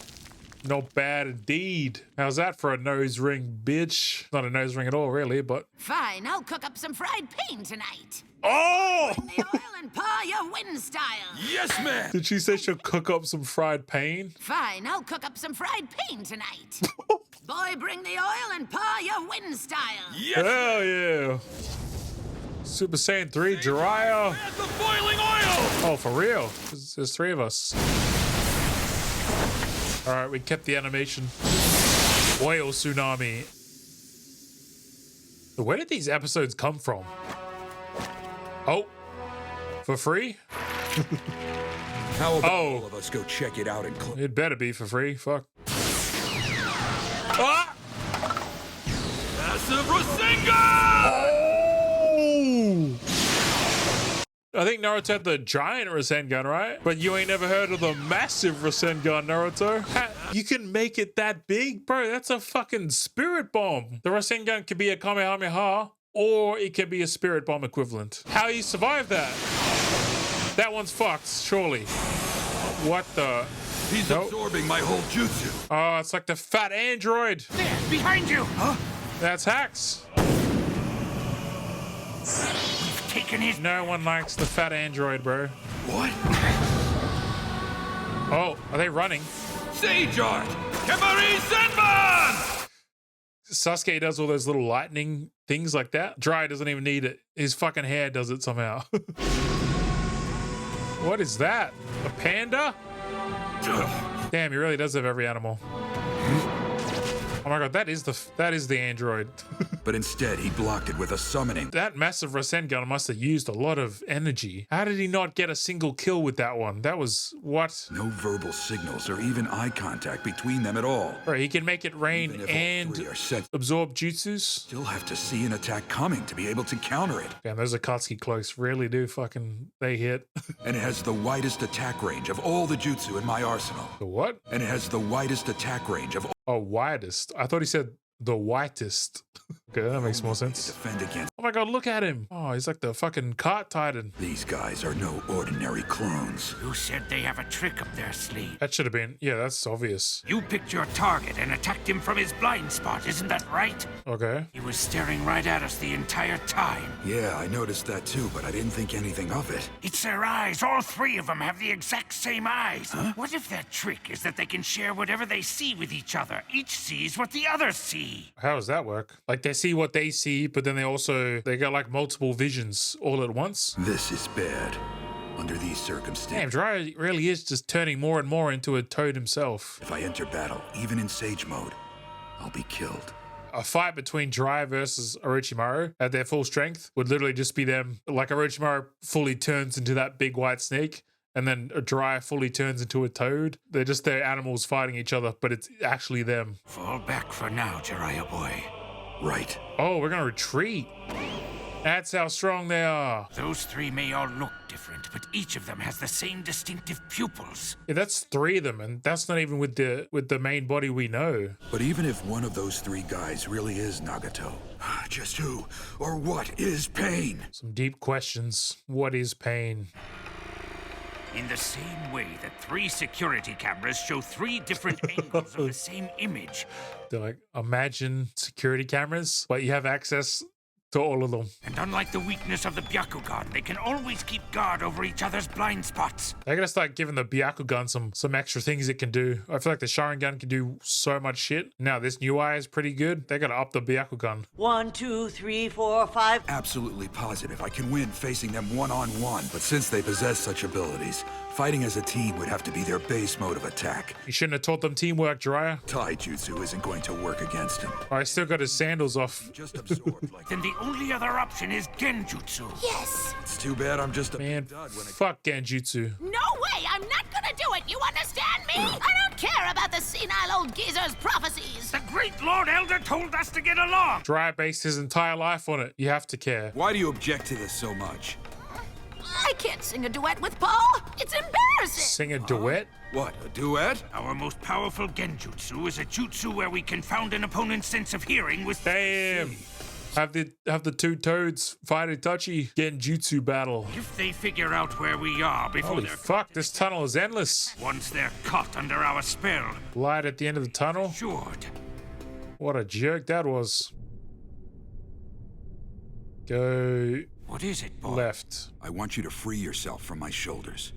Not bad indeed. How's that for a nose ring, bitch? Not a nose ring at all, really, but... Fine, I'll cook up some fried pain tonight. Oh! Bring the oil and pa your win style. Yes, ma'am! Did she say she'll cook up some fried pain? Fine, I'll cook up some fried pain tonight. Boy, bring the oil and pa your win style. Yes, hell yeah. Super Saiyan 3, Jiraiya. add the boiling oil! Oh, for real? There's 3 of us. All right, we kept the animation. Oil tsunami. Where did these episodes come from? Oh, for free? How about all of us go check it out and it better be for free. Fuck. Ah! Massive Rasengan! Oh! I think Naruto had the giant Rasengan, right? But you ain't never heard of the massive Rasengan, Naruto. You can make it that big? Bro, that's a fucking spirit bomb. The Rasengan could be a Kamehameha, or it can be a spirit bomb equivalent. How you survive that? That one's fucked, surely. What the? He's absorbing my whole jutsu. Oh, it's like the fat android. There, behind you! Huh? That's Hacks. We've taken his... No one likes the fat android, bro. What? Oh, are they running? Sage Art! Kemari Senban! Sasuke does all those little lightning things like that. Jiraiya doesn't even need it. His fucking hair does it somehow. What is that? A panda? Damn, he really does have every animal. Oh my god, that is the android. But instead, he blocked it with a summoning. That massive Rasengan must have used a lot of energy. How did he not get a single kill with that one? That was what? No verbal signals or even eye contact between them at all. Bro, he can make it rain and absorb jutsus. Still have to see an attack coming to be able to counter it. Damn, those Akatsuki cloaks really do fucking, they hit. And it has the widest attack range of all the jutsu in my arsenal. The what? And it has the widest attack range of all. Oh, widest. I thought he said The whitest. Okay, that makes more sense. Defend against. Oh my god, look at him. Oh, he's like the fucking cart titan. These guys are no ordinary clones. Who said they have a trick up their sleeve? That should have been, yeah, that's obvious. You picked your target and attacked him from his blind spot, isn't that right? Okay. He was staring right at us the entire time. Yeah, I noticed that too, but I didn't think anything of it. It's their eyes. All three of them have the exact same eyes. Huh? What if their trick is that they can share whatever they see with each other? Each sees what the others see. How does that work? Like they see what they see, but then they got like multiple visions all at once. This is bad. Under these circumstances. Damn, Jiraiya really is just turning more and more into a toad himself. If I enter battle, even in Sage mode, I'll be killed. A fight between Jiraiya versus Orochimaru at their full strength would literally just be them. Like Orochimaru fully turns into that big white snake, and then Jiraiya fully turns into a toad. They're just their animals fighting each other, but it's actually them. Fall back for now, Jiraiya boy. Right. Oh, we're gonna retreat. That's how strong they are. Those three may all look different, but each of them has the same distinctive pupils. Yeah, that's three of them, and that's not even with the main body we know. But even if one of those three guys really is Nagato, just who or what is pain? Some deep questions. What is pain? In the same way that 3 security cameras show 3 different angles of the same image. They're like, imagine security cameras, but you have access to all of them. And unlike the weakness of the Byakugan, they can always keep guard over each other's blind spots. They're gonna start giving the Byakugan some extra things it can do. I feel like the Sharingan can do so much shit. Now this new eye is pretty good. They gotta up the Byakugan. 1, 2, 3, 4, 5. Absolutely positive I can win facing them one-on-one. But since they possess such abilities, fighting as a team would have to be their base mode of attack. You shouldn't have taught them teamwork, Jiraiya. Taijutsu isn't going to work against him. Oh, I still got his sandals off. Just absorbed like. Then the only other option is Genjutsu. Yes. It's too bad I'm just a man. Fuck Genjutsu. No way! I'm not gonna do it! You understand me? I don't care about the senile old geezer's prophecies! The great Lord Elder told us to get along! Jiraiya based his entire life on it. You have to care. Why do you object to this so much? I can't sing a duet with Paul! It's embarrassing! Sing a duet? What, a duet? Our most powerful Genjutsu is a jutsu where we confound an opponent's sense of hearing with... Damn! Have the two toads fight Itachi Genjutsu battle. If they figure out where we are before Holy they're... fuck, this tunnel is endless. Once they're caught under our spell. Light at the end of the tunnel? Assured. What a jerk that was. Go... What is it, boy? Left. I want you to free yourself from my shoulders.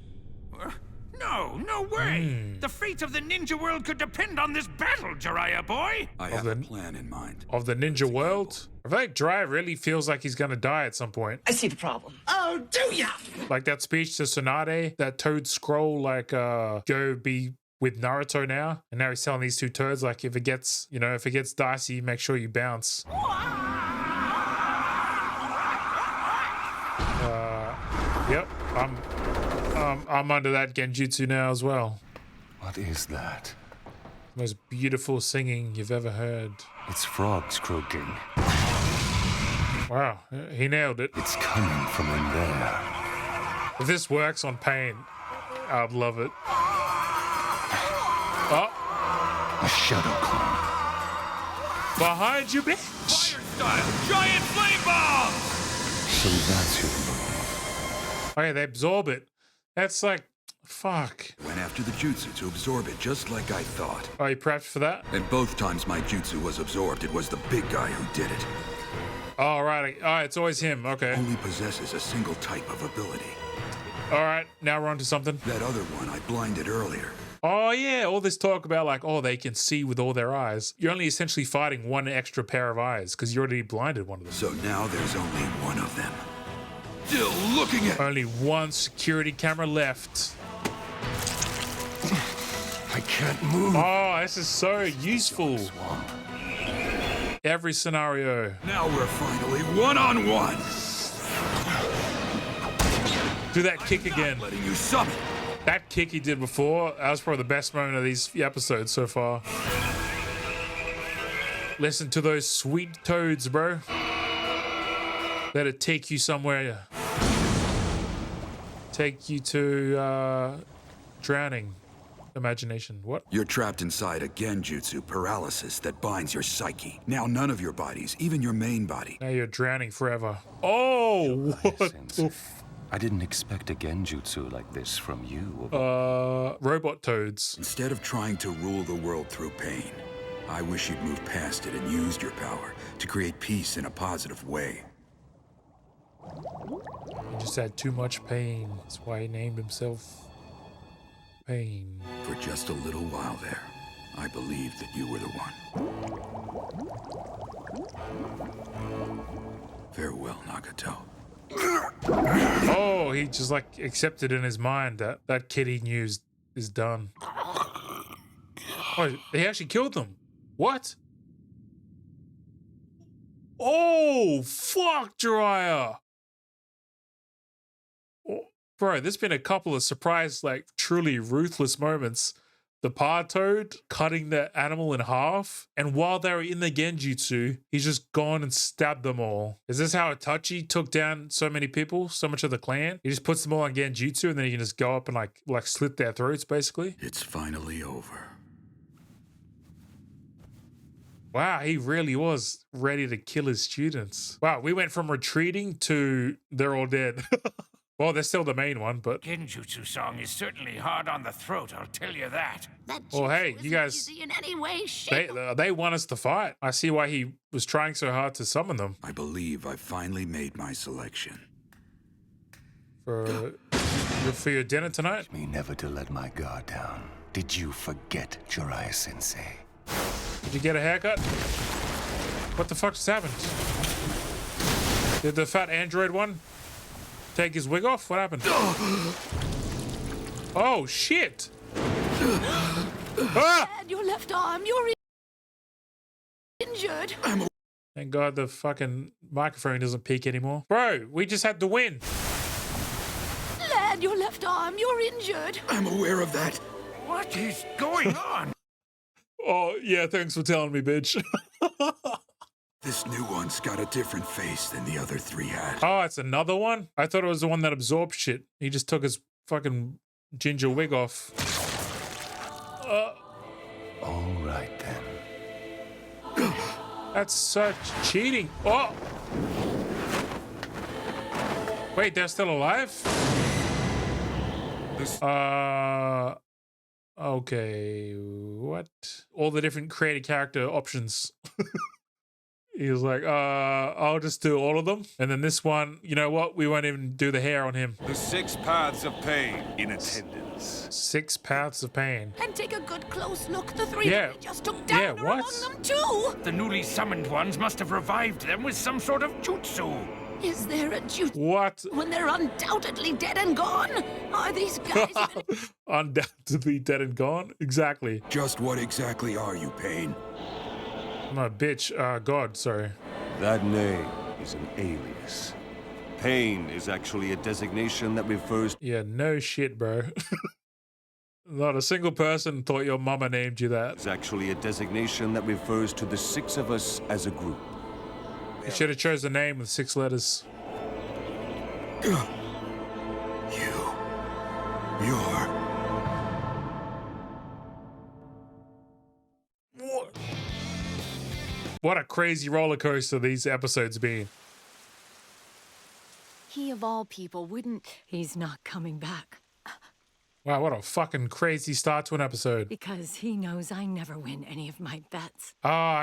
No way! The fate of the ninja world could depend on this battle, Jiraiya boy! I have a plan in mind. Of the ninja world? I feel like Jiraiya really feels like he's gonna die at some point. I see the problem. Oh, do ya? Like that speech to Tsunade, that toad scroll, like, go be with Naruto now. And now he's telling these two toads, like, if it gets dicey, make sure you bounce. Yep, I'm under that Genjutsu now as well. What is that? Most beautiful singing you've ever heard. It's frogs croaking. Wow, he nailed it. It's coming from in there. If this works on pain, I'd love it. Oh, A shadow clone. behind you, bitch! Fire style! Giant flame bomb! So that's your move. Oh yeah, they absorb it. That's like, fuck. Went after the jutsu to absorb it, just like I thought. Are you prepped for that? And both times my jutsu was absorbed, it was the big guy who did it. All right, it's always him. Okay. Only possesses a single type of ability. All right, now we're on to something. That other one I blinded earlier. Oh yeah, all this talk about like, oh, they can see with all their eyes. You're only essentially fighting one extra pair of eyes because you already blinded one of them. So now there's only one of them. Still looking at... Only one security camera left. I can't move. Oh, this is so useful. Every scenario. Now we're finally one-on-one. Do that kick again. Letting you summon. That kick he did before, that was probably the best moment of these episodes so far. Listen to those sweet toads, bro. Let it take you somewhere. Take you to drowning. imagination. What? You're trapped inside a genjutsu paralysis that binds your psyche. Now none of your bodies, even your main body. Now you're drowning forever. Oh, what the I didn't expect a genjutsu like this from you. Robot toads. Instead of trying to rule the world through pain, I wish you'd moved past it and used your power to create peace in a positive way. He just had too much pain. That's why he named himself Pain. For just a little while there, I believed that you were the one. Farewell, Nagato. Oh, he just like accepted in his mind that that kid he knew is done. Oh, he actually killed them. What? Oh, fuck, Jiraiya. Oh, bro, there's been a couple of surprise, like, truly ruthless moments. The paw toad cutting the animal in half, and while they were in the genjutsu, he's just gone and stabbed them all. Is this how Itachi took down so many people, so much of the clan? He just puts them all on genjutsu, and then he can just go up and like slit their throats, basically. It's finally over. Wow, he really was ready to kill his students. Wow, we went from retreating to they're all dead. Well, they're still the main one, but... Genjutsu song is certainly hard on the throat, I'll tell you that. Oh, hey, you guys... In any way, shape, They want us to fight. I see why he was trying so hard to summon them. I believe I finally made my selection. For your dinner tonight? Me never to let my guard down. Did you forget, Jiraiya-sensei? Did you get a haircut? What the fuck just happened? Did the fat android one take his wig off? What happened? Oh, shit! Ah! Your left arm, you're injured. Thank God the fucking microphone doesn't peak anymore. Bro, we just had to win. Lad, your left arm, you're injured. I'm aware of that. What is going on? Oh, yeah, thanks for telling me, bitch. This new one's got a different face than the other three had. Oh, it's another one? I thought it was the one that absorbed shit. He just took his fucking ginger wig off. All right, then. That's such cheating. Oh! Wait, they're still alive? Okay, what? All the different created character options. He was like, I'll just do all of them. And then this one, you know what? We won't even do the hair on him. The 6 paths of pain in attendance. 6 paths of pain. And take a good close look. The three Yeah. we just took down are what? among them too. The newly summoned ones must have revived them with some sort of jutsu. Is there a jutsu? What? When they're undoubtedly dead and gone? Are these guys even... Undoubtedly dead and gone? Exactly. Just what exactly are you, Pain? I'm a bitch. God, sorry. That name is an alias. Pain is actually a designation that refers... Yeah, no shit, bro. Not a single person thought your mama named you that. It's actually a designation that refers to the 6 of us as a group. You should have chose a name with 6 letters. You're... What a crazy roller coaster these episodes been. He of all people wouldn't... He's not coming back. Wow, what a fucking crazy start to an episode. Because he knows I never win any of my bets.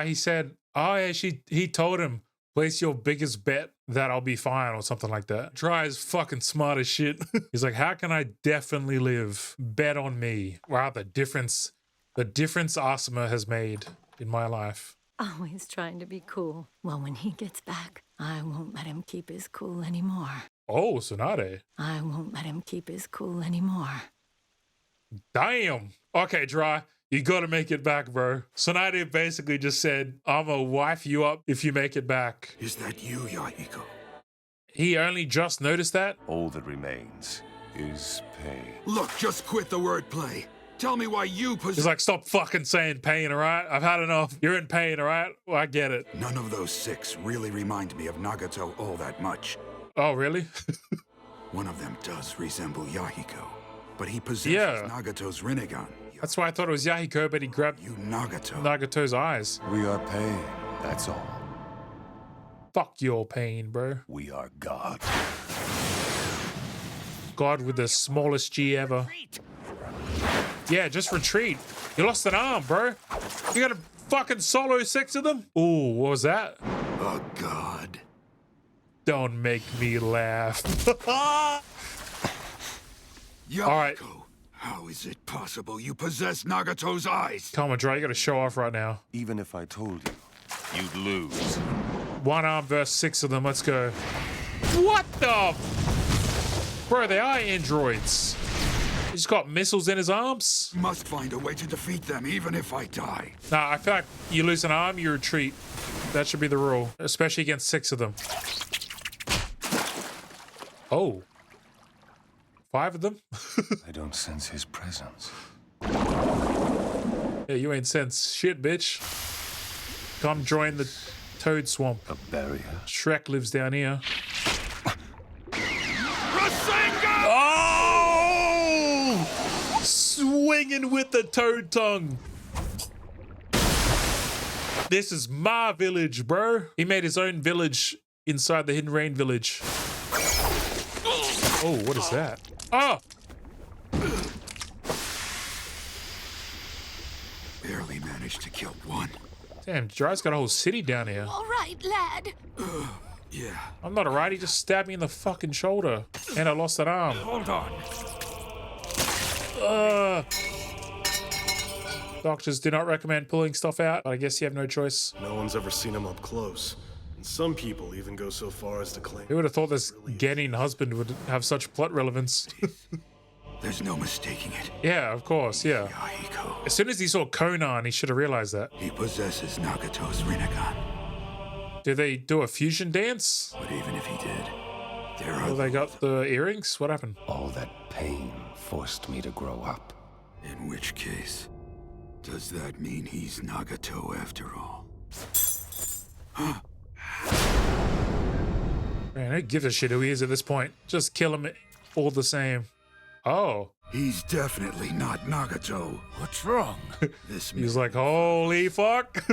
He said, yeah, he told him, place your biggest bet that I'll be fine or something like that. Try is fucking smart as shit. He's like, how can I definitely live? Bet on me. Wow, the difference Asuma has made in my life. Always trying to be cool. Well, when he gets back, I won't let him keep his cool anymore. Oh, Tsunade. I won't let him keep his cool anymore. Damn. Okay, Dry, you gotta make it back, bro. Tsunade basically just said, I'ma wife you up if you make it back. Is that you, Yahiko? He only just noticed that? All that remains is pain. Look, just quit the wordplay. Tell me why you possess... He's like, stop fucking saying pain, all right? I've had enough. You're in pain, all right? Well, I get it. None of those 6 really remind me of Nagato all that much. Oh, really? One of them does resemble Yahiko, but he possesses Nagato's Rinnegan. That's why I thought it was Yahiko, but he grabbed Nagato's eyes. We are pain, that's all. Fuck your pain, bro. We are God. God with the smallest G ever. Yeah, just retreat. You lost an arm, bro. You gotta fucking solo 6 of them? Ooh, what was that? Oh, God. Don't make me laugh. Yahiko, all right. How is it possible you possess Nagato's eyes? Come on, Dre, you gotta show off right now. Even if I told you, you'd lose. 1 arm versus 6 of them. Let's go. What the? Bro, they are androids. He's got missiles in his arms. Must find a way to defeat them, even if I die. Nah, I feel like you lose an arm, you retreat. That should be the rule, especially against 6 of them. Oh. 5 of them? I don't sense his presence. Yeah, you ain't sense shit, bitch. Come join the Toad Swamp. A barrier. Shrek lives down here. Oh! Swinging with the Toad Tongue. This is my village, bro. He made his own village inside the Hidden Rain village. Oh, what is that? Oh! Barely managed to kill one. Damn, Jiraiya's got a whole city down here. All right, lad. Yeah. I'm not alright, he just stabbed me in the fucking shoulder. And I lost an arm. Hold on. Doctors do not recommend pulling stuff out, but I guess you have no choice. No one's ever seen him up close. And some people even go so far as to claim... Who would have thought this Genin husband would have such plot relevance? There's no mistaking it. Yeah, of course, yeah. Yahiko. As soon as he saw Conan, he should have realized that. He possesses Nagato's Rinnegan. Did they do a fusion dance? But even if he did, there are... Well, they got the earrings? What happened? All that pain forced me to grow up. In which case, does that mean he's Nagato after all? Man, who gives a shit who he is at this point? Just kill him all the same. Oh. He's definitely not Nagato. What's wrong? He's like, holy fuck.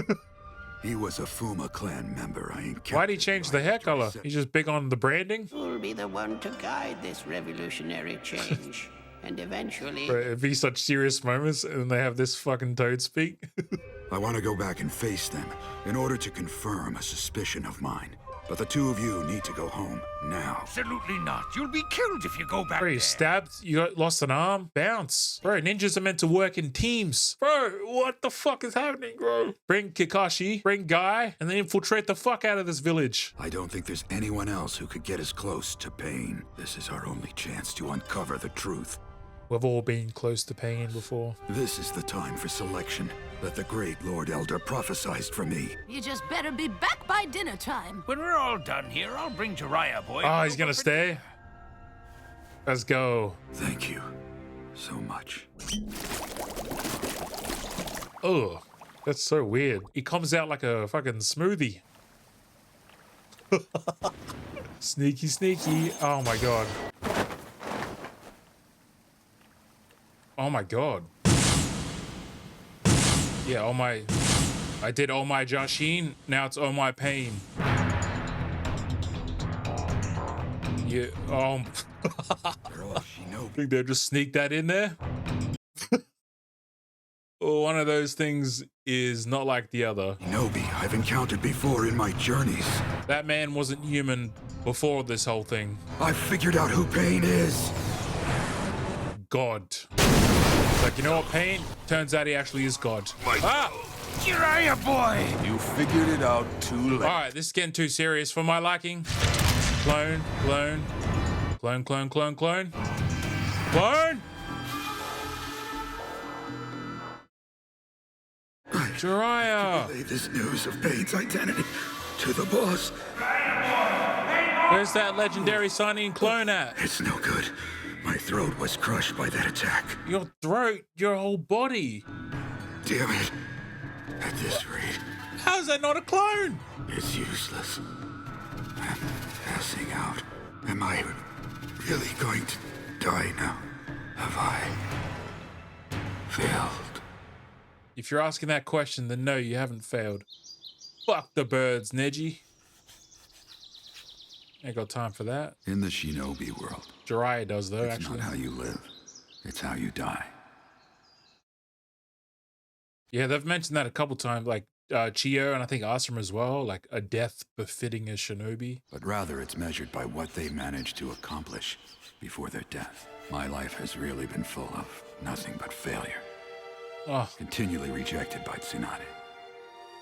He was a Fuma clan member. I ain't. Why'd he change the hair color? He's just big on the branding? Who'll be the one to guide this revolutionary change? And eventually... Bro, it'd be such serious moments and they have this fucking toad speak. I want to go back and face them in order to confirm a suspicion of mine. But the two of you need to go home now. Absolutely not. You'll be killed if you go back Bro, you there. stabbed, lost an arm, bounce. Bro, ninjas are meant to work in teams. Bro, what the fuck is happening, bro? Bring Kakashi, bring Guy, and then infiltrate the fuck out of this village. I don't think there's anyone else who could get as close to Pain. This is our only chance to uncover the truth. We've all been close to pain before. This is the time for selection that the great Lord Elder prophesied for me. You just better be back by dinner time. When we're all done here, I'll bring Jiraiya, boy. Oh, he's gonna stay? Let's go. Thank you so much. Oh, that's so weird. He comes out like a fucking smoothie. Sneaky, sneaky. Oh my god. Oh my god. Yeah, oh my... I did oh my Jashin, now it's oh my pain. Yeah, think they'll just sneak that in there? One of those things is not like the other. Shinobi I've encountered before in my journeys. That man wasn't human before this whole thing. I figured out who Pain is. God. Like, you know what, Pain? Turns out he actually is God. Ah! Jiraiya, boy! You figured it out too late. Alright, this is getting too serious for my liking. Clone, clone. Clone, clone, clone, clone. Clone! Jiraiya! Relay this news of Pain's identity to the boss. Where's that legendary signing clone at? It's no good. My throat was crushed by that attack. Your throat? Your whole body? Damn it. At this rate... How's that not a clone? It's useless. I'm passing out. Am I really going to die now? Have I failed. If you're asking that question, then no, you haven't failed. Fuck the birds, Neji. Ain't got time for that. In the shinobi world, Jiraiya does, though, it's actually. not how you live, it's how you die. Yeah, they've mentioned that a couple times, like Chiyo and I think Asuma as well, like a death befitting a shinobi. But rather, it's measured by what they managed to accomplish before their death. My life has really been full of nothing but failure. Oh. Continually rejected by Tsunade.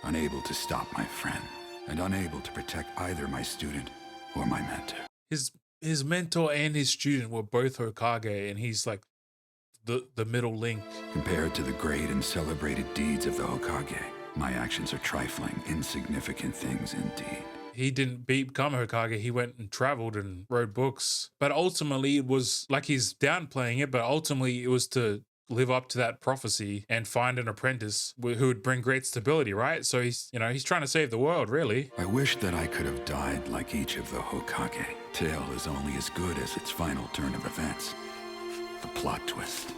Unable to stop my friend, and unable to protect either my student or my mentor. His mentor and his student were both Hokage, and he's like the middle link. Compared to the great and celebrated deeds of the Hokage, my actions are trifling, insignificant things indeed. He didn't become Hokage, he went and traveled and wrote books. But ultimately it was like he's downplaying it, but ultimately it was to live up to that prophecy and find an apprentice who would bring great stability, right? So he's trying to save the world, really. I wish that I could have died like each of the Hokage. Tale is only as good as its final turn of events. The plot twist.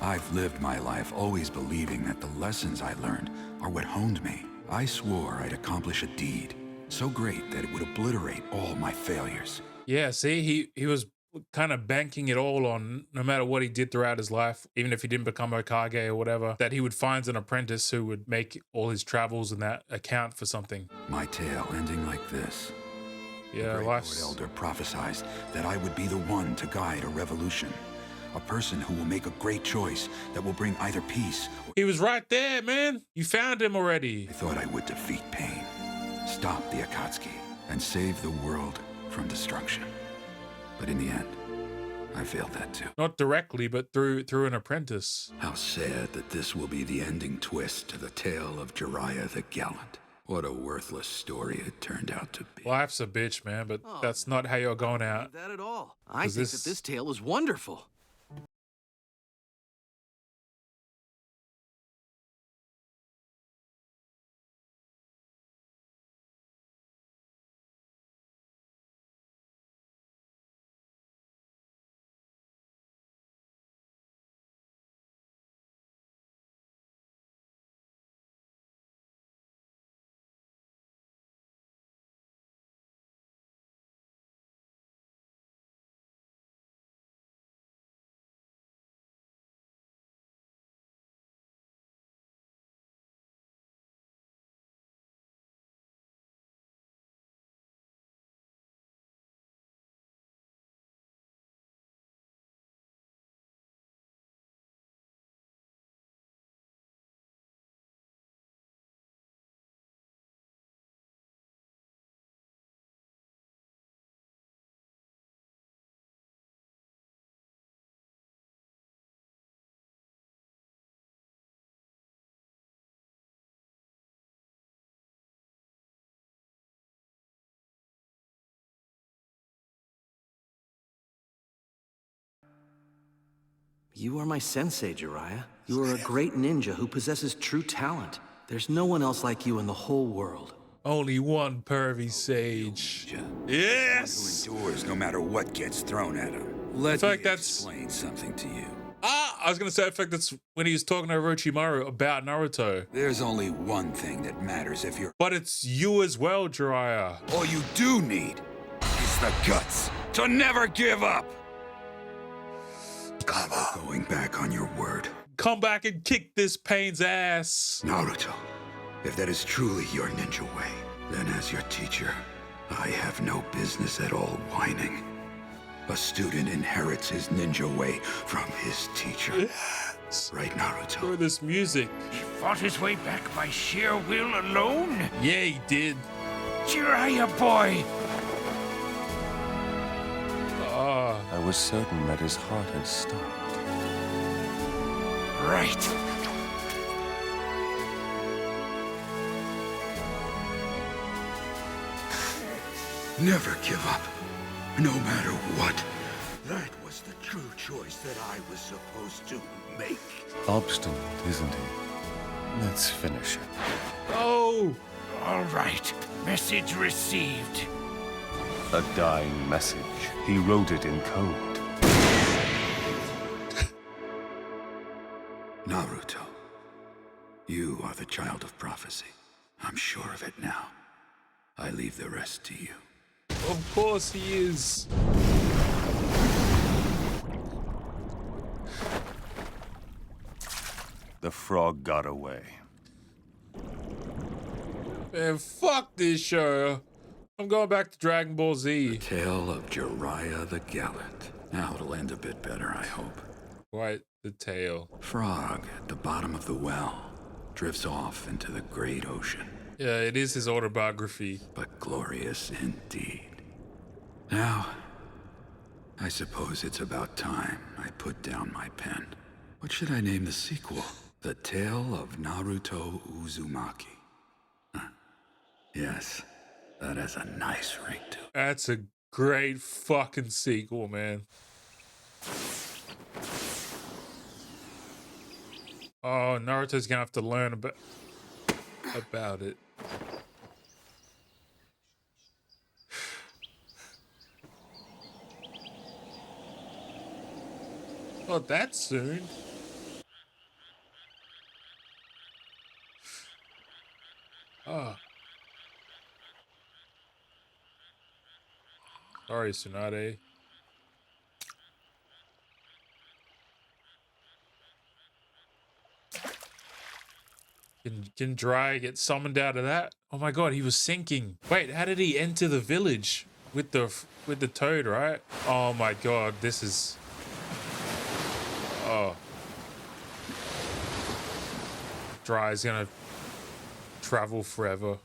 I've lived my life always believing that the lessons I learned are what honed me. I swore I'd accomplish a deed so great that it would obliterate all my failures. Yeah, see, he was kind of banking it all on, no matter what he did throughout his life, even if he didn't become Hokage or whatever, that he would find an apprentice who would make all his travels and that account for something. My tale ending like this. Yeah, the great life's... Lord Elder prophesied that I would be the one to guide a revolution. A person who will make a great choice that will bring either peace or... He was right there, man. You found him already. I thought I would defeat pain, stop the Akatsuki, and save the world from destruction. But in the end, I failed that too. Not directly, but through an apprentice. How sad that this will be the ending twist to the tale of Jiraiya the Gallant. What a worthless story it turned out to be. Life's a bitch, man, but that's not how you're going out. Not that at all. I think that this tale is wonderful. You are my sensei, Jiraiya. You are a great ninja who possesses true talent. There's no one else like you in the whole world. Only one pervy sage. Yes! Who endures no matter what gets thrown at him. Let me explain something to you. I was going to say, in fact, that's when he was talking to Orochimaru about Naruto. There's only one thing that matters if you're... But it's you as well, Jiraiya. All you do need is the guts to never give up. Come on. Going back on your word. Come back and kick this pain's ass. Naruto, if that is truly your ninja way, then as your teacher, I have no business at all whining. A student inherits his ninja way from his teacher. Yes. Right, Naruto? Through this music. He fought his way back by sheer will alone? Yeah, he did. Jiraiya boy! I was certain that his heart had stopped. Right. Never give up, no matter what. That was the true choice that I was supposed to make. Obstinate, isn't he? Let's finish it. Oh! All right. Message received. A dying message. He wrote it in code. Naruto, you are the child of prophecy. I'm sure of it now. I leave the rest to you. Of course he is. The frog got away. Man, fuck this show. I'm going back to Dragon Ball Z. The tale of Jiraiya the Gallant. Now it'll end a bit better, I hope. Right, the tale. Frog at the bottom of the well drifts off into the great ocean. Yeah, it is his autobiography. But glorious indeed. Now, I suppose it's about time I put down my pen. What should I name the sequel? The Tale of Naruto Uzumaki. Huh. Yes, that has a nice ring to it. That's a great fucking sequel, man. Oh, Naruto's gonna have to learn about it. Not that soon. Oh. Sorry, Tsunade. Can Jiraiya get summoned out of that? Oh my god, he was sinking. Wait, how did he enter the village with the toad, right? Oh my god, this is... Oh. Jiraiya's gonna travel forever.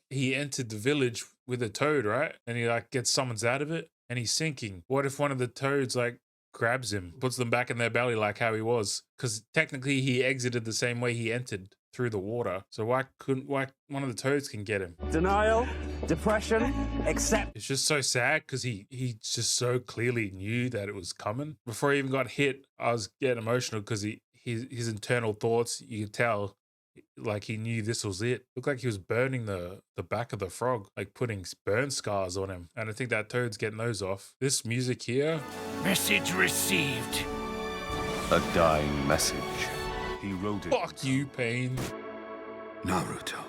He entered the village with a toad, right? And he like gets summons out of it and he's sinking. What if one of the toads like grabs him, puts them back in their belly like how he was? Because technically he exited the same way he entered, through the water. So why one of the toads can get him? Denial, depression, accept. It's just so sad because he just so clearly knew that it was coming. Before he even got hit, I was getting emotional because his internal thoughts, you could tell, like he knew this was it. Looked like he was burning the back of the frog, like putting burn scars on him. And I think that toad's getting those off. This music here. Message received. A dying message. He wrote it. Fuck you, Pain. Naruto.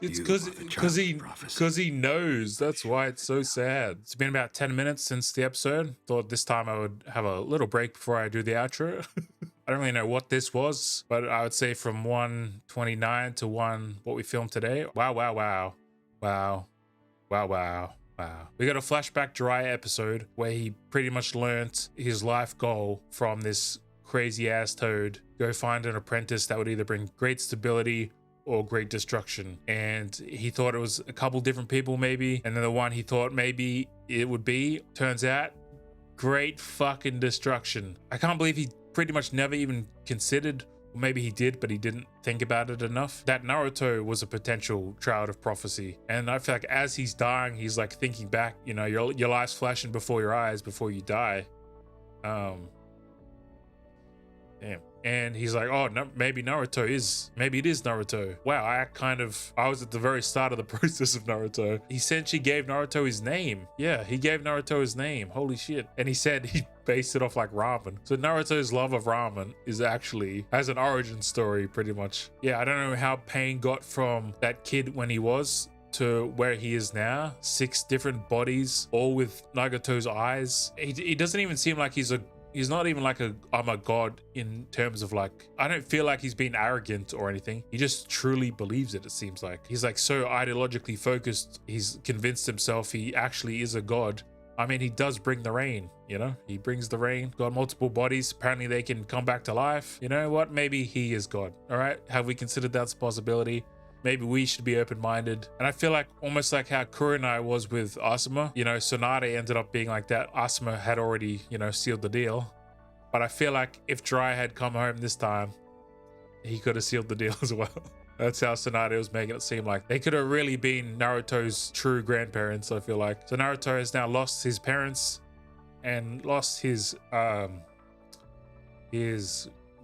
It's because he knows. That's why it's so sad. It's been about 10 minutes since the episode. Thought this time I would have a little break before I do the outro. I don't really know what this was, but I would say from 129 to what we filmed today. Wow, wow, wow. Wow. Wow, wow. Wow. We got a flashback Jiraiya episode where he pretty much learnt his life goal from this crazy ass toad. Go find an apprentice that would either bring great stability or great destruction. And he thought it was a couple different people maybe. And then the one he thought maybe it would be, turns out, great fucking destruction. I can't believe he pretty much never even considered, or maybe he did, but he didn't think about it enough, that Naruto was a potential child of prophecy. And I feel like as he's dying, he's like thinking back, you know, your life's flashing before your eyes before you die. Damn. And he's like, oh, no, maybe it is Naruto. Wow, I was at the very start of the process of Naruto. He essentially gave Naruto his name. Yeah, he gave Naruto his name. Holy shit. And he said he based it off like ramen. So Naruto's love of ramen has an origin story pretty much. Yeah, I don't know how Pain got from that kid when he was to where he is now. 6 different bodies, all with Nagato's eyes. He doesn't even seem like he's not even like I'm a god in terms of like, I don't feel like he's being arrogant or anything. He just truly believes it seems like. He's like so ideologically focused. He's convinced himself he actually is a god. I mean, he does bring the rain, you know? He brings the rain. Got multiple bodies. Apparently they can come back to life. You know what? Maybe he is God. All right? Have we considered that's a possibility? Maybe we should be open-minded. And I feel like almost like how Kurenai was with Asuma. You know, Tsunade ended up being like that. Asuma had already, you know, sealed the deal. But I feel like if Jiraiya had come home this time, he could have sealed the deal as well. That's how Tsunade was making it seem like. They could have really been Naruto's true grandparents, I feel like. So Naruto has now lost his parents and lost his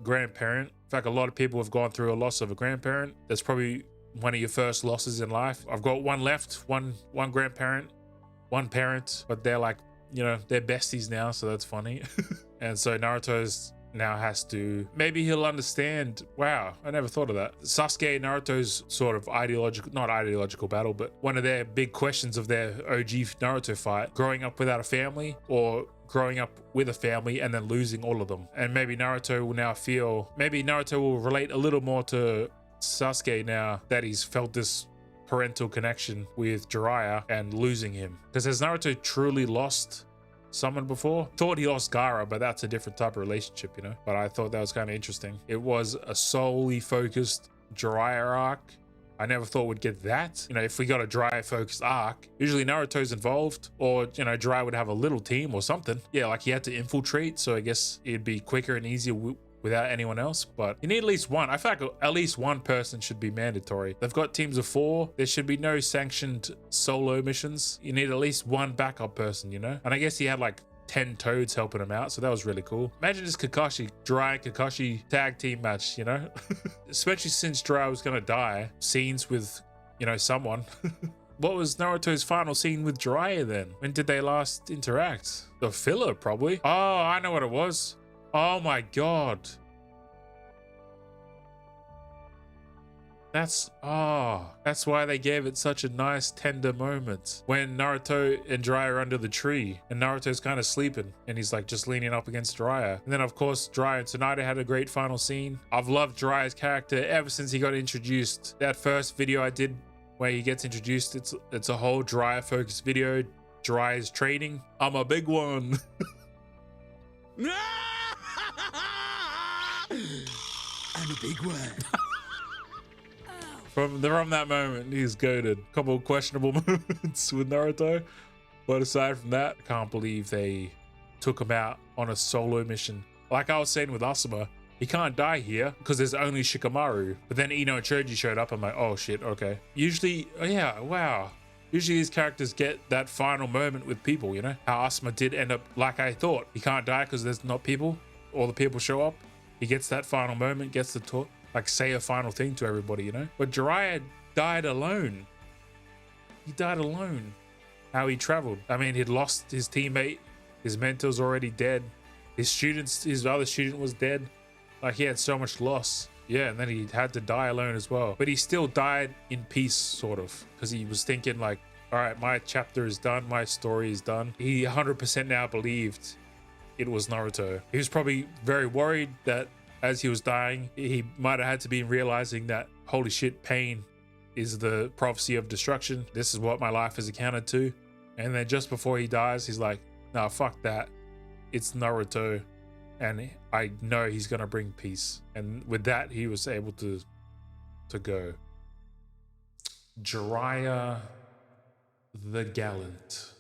grandparent. In fact, a lot of people have gone through a loss of a grandparent. That's probably one of your first losses in life. I've got one left, one grandparent, one parent, but they're like, you know, they're besties now, so that's funny. And so Naruto's now has to, maybe he'll understand. Wow, I never thought of that. Sasuke and Naruto's sort of not ideological battle, but one of their big questions of their OG Naruto fight, growing up without a family or growing up with a family and then losing all of them. And maybe Naruto will now maybe Naruto will relate a little more to Sasuke now that he's felt this parental connection with Jiraiya and losing him. Because has Naruto truly lost someone before? Thought he lost Gaara, but that's a different type of relationship, you know? But I thought that was kind of interesting. It was a solely focused Jiraiya arc. I never thought we'd get that. You know, if we got a Jiraiya focused arc, usually Naruto's involved, or, you know, Jiraiya would have a little team or something. Yeah, like he had to infiltrate, so I guess it'd be quicker and easier without anyone else. But you need at least one. I feel like at least one person should be mandatory. They've got teams of 4. There should be no sanctioned solo missions. You need at least one backup person, you know? And I guess he had like 10 toads helping him out, so that was really cool. Imagine this Jiraiya Kakashi tag team match, you know? Especially since Jiraiya was gonna die. Scenes with, you know, someone. What was Naruto's final scene with Jiraiya then? When did they last interact? The filler, probably. Oh, I know what it was. Oh my god. That's why they gave it such a nice tender moment. When Naruto and Jiraiya are under the tree and Naruto's kind of sleeping and he's like just leaning up against Jiraiya. And then of course Jiraiya and Tsunade had a great final scene. I've loved Jiraiya's character ever since he got introduced. That first video I did where he gets introduced, it's a whole Jiraiya focused video. Jiraiya's training. I'm a big one. I'm a big one. From that moment, he's goated. A couple of questionable moments with Naruto, but aside from that, I can't believe they took him out on a solo mission. Like I was saying with Asuma, he can't die here because there's only Shikamaru. But then Ino and Choji showed up. I'm like, oh shit, okay. Usually, oh yeah, wow. Usually these characters get that final moment with people, you know? How Asuma did end up like I thought. He can't die because there's not people. All the people show up. He gets that final moment, gets to talk, like say a final thing to everybody, you know? But Jiraiya died alone. He died alone. How he traveled. I mean, he'd lost his teammate. His mentor's already dead. His other student was dead. Like he had so much loss. Yeah, and then he had to die alone as well. But he still died in peace, sort of. Because he was thinking like, all right, my chapter is done. My story is done. He 100% now believed it was Naruto. He was probably very worried that as he was dying, he might have had to be realizing that, holy shit, pain is the prophecy of destruction. This is what my life is accounted to. And then just before he dies, he's like, nah, fuck that. It's Naruto. And I know he's gonna bring peace. And with that, he was able to go. Jiraiya the Gallant.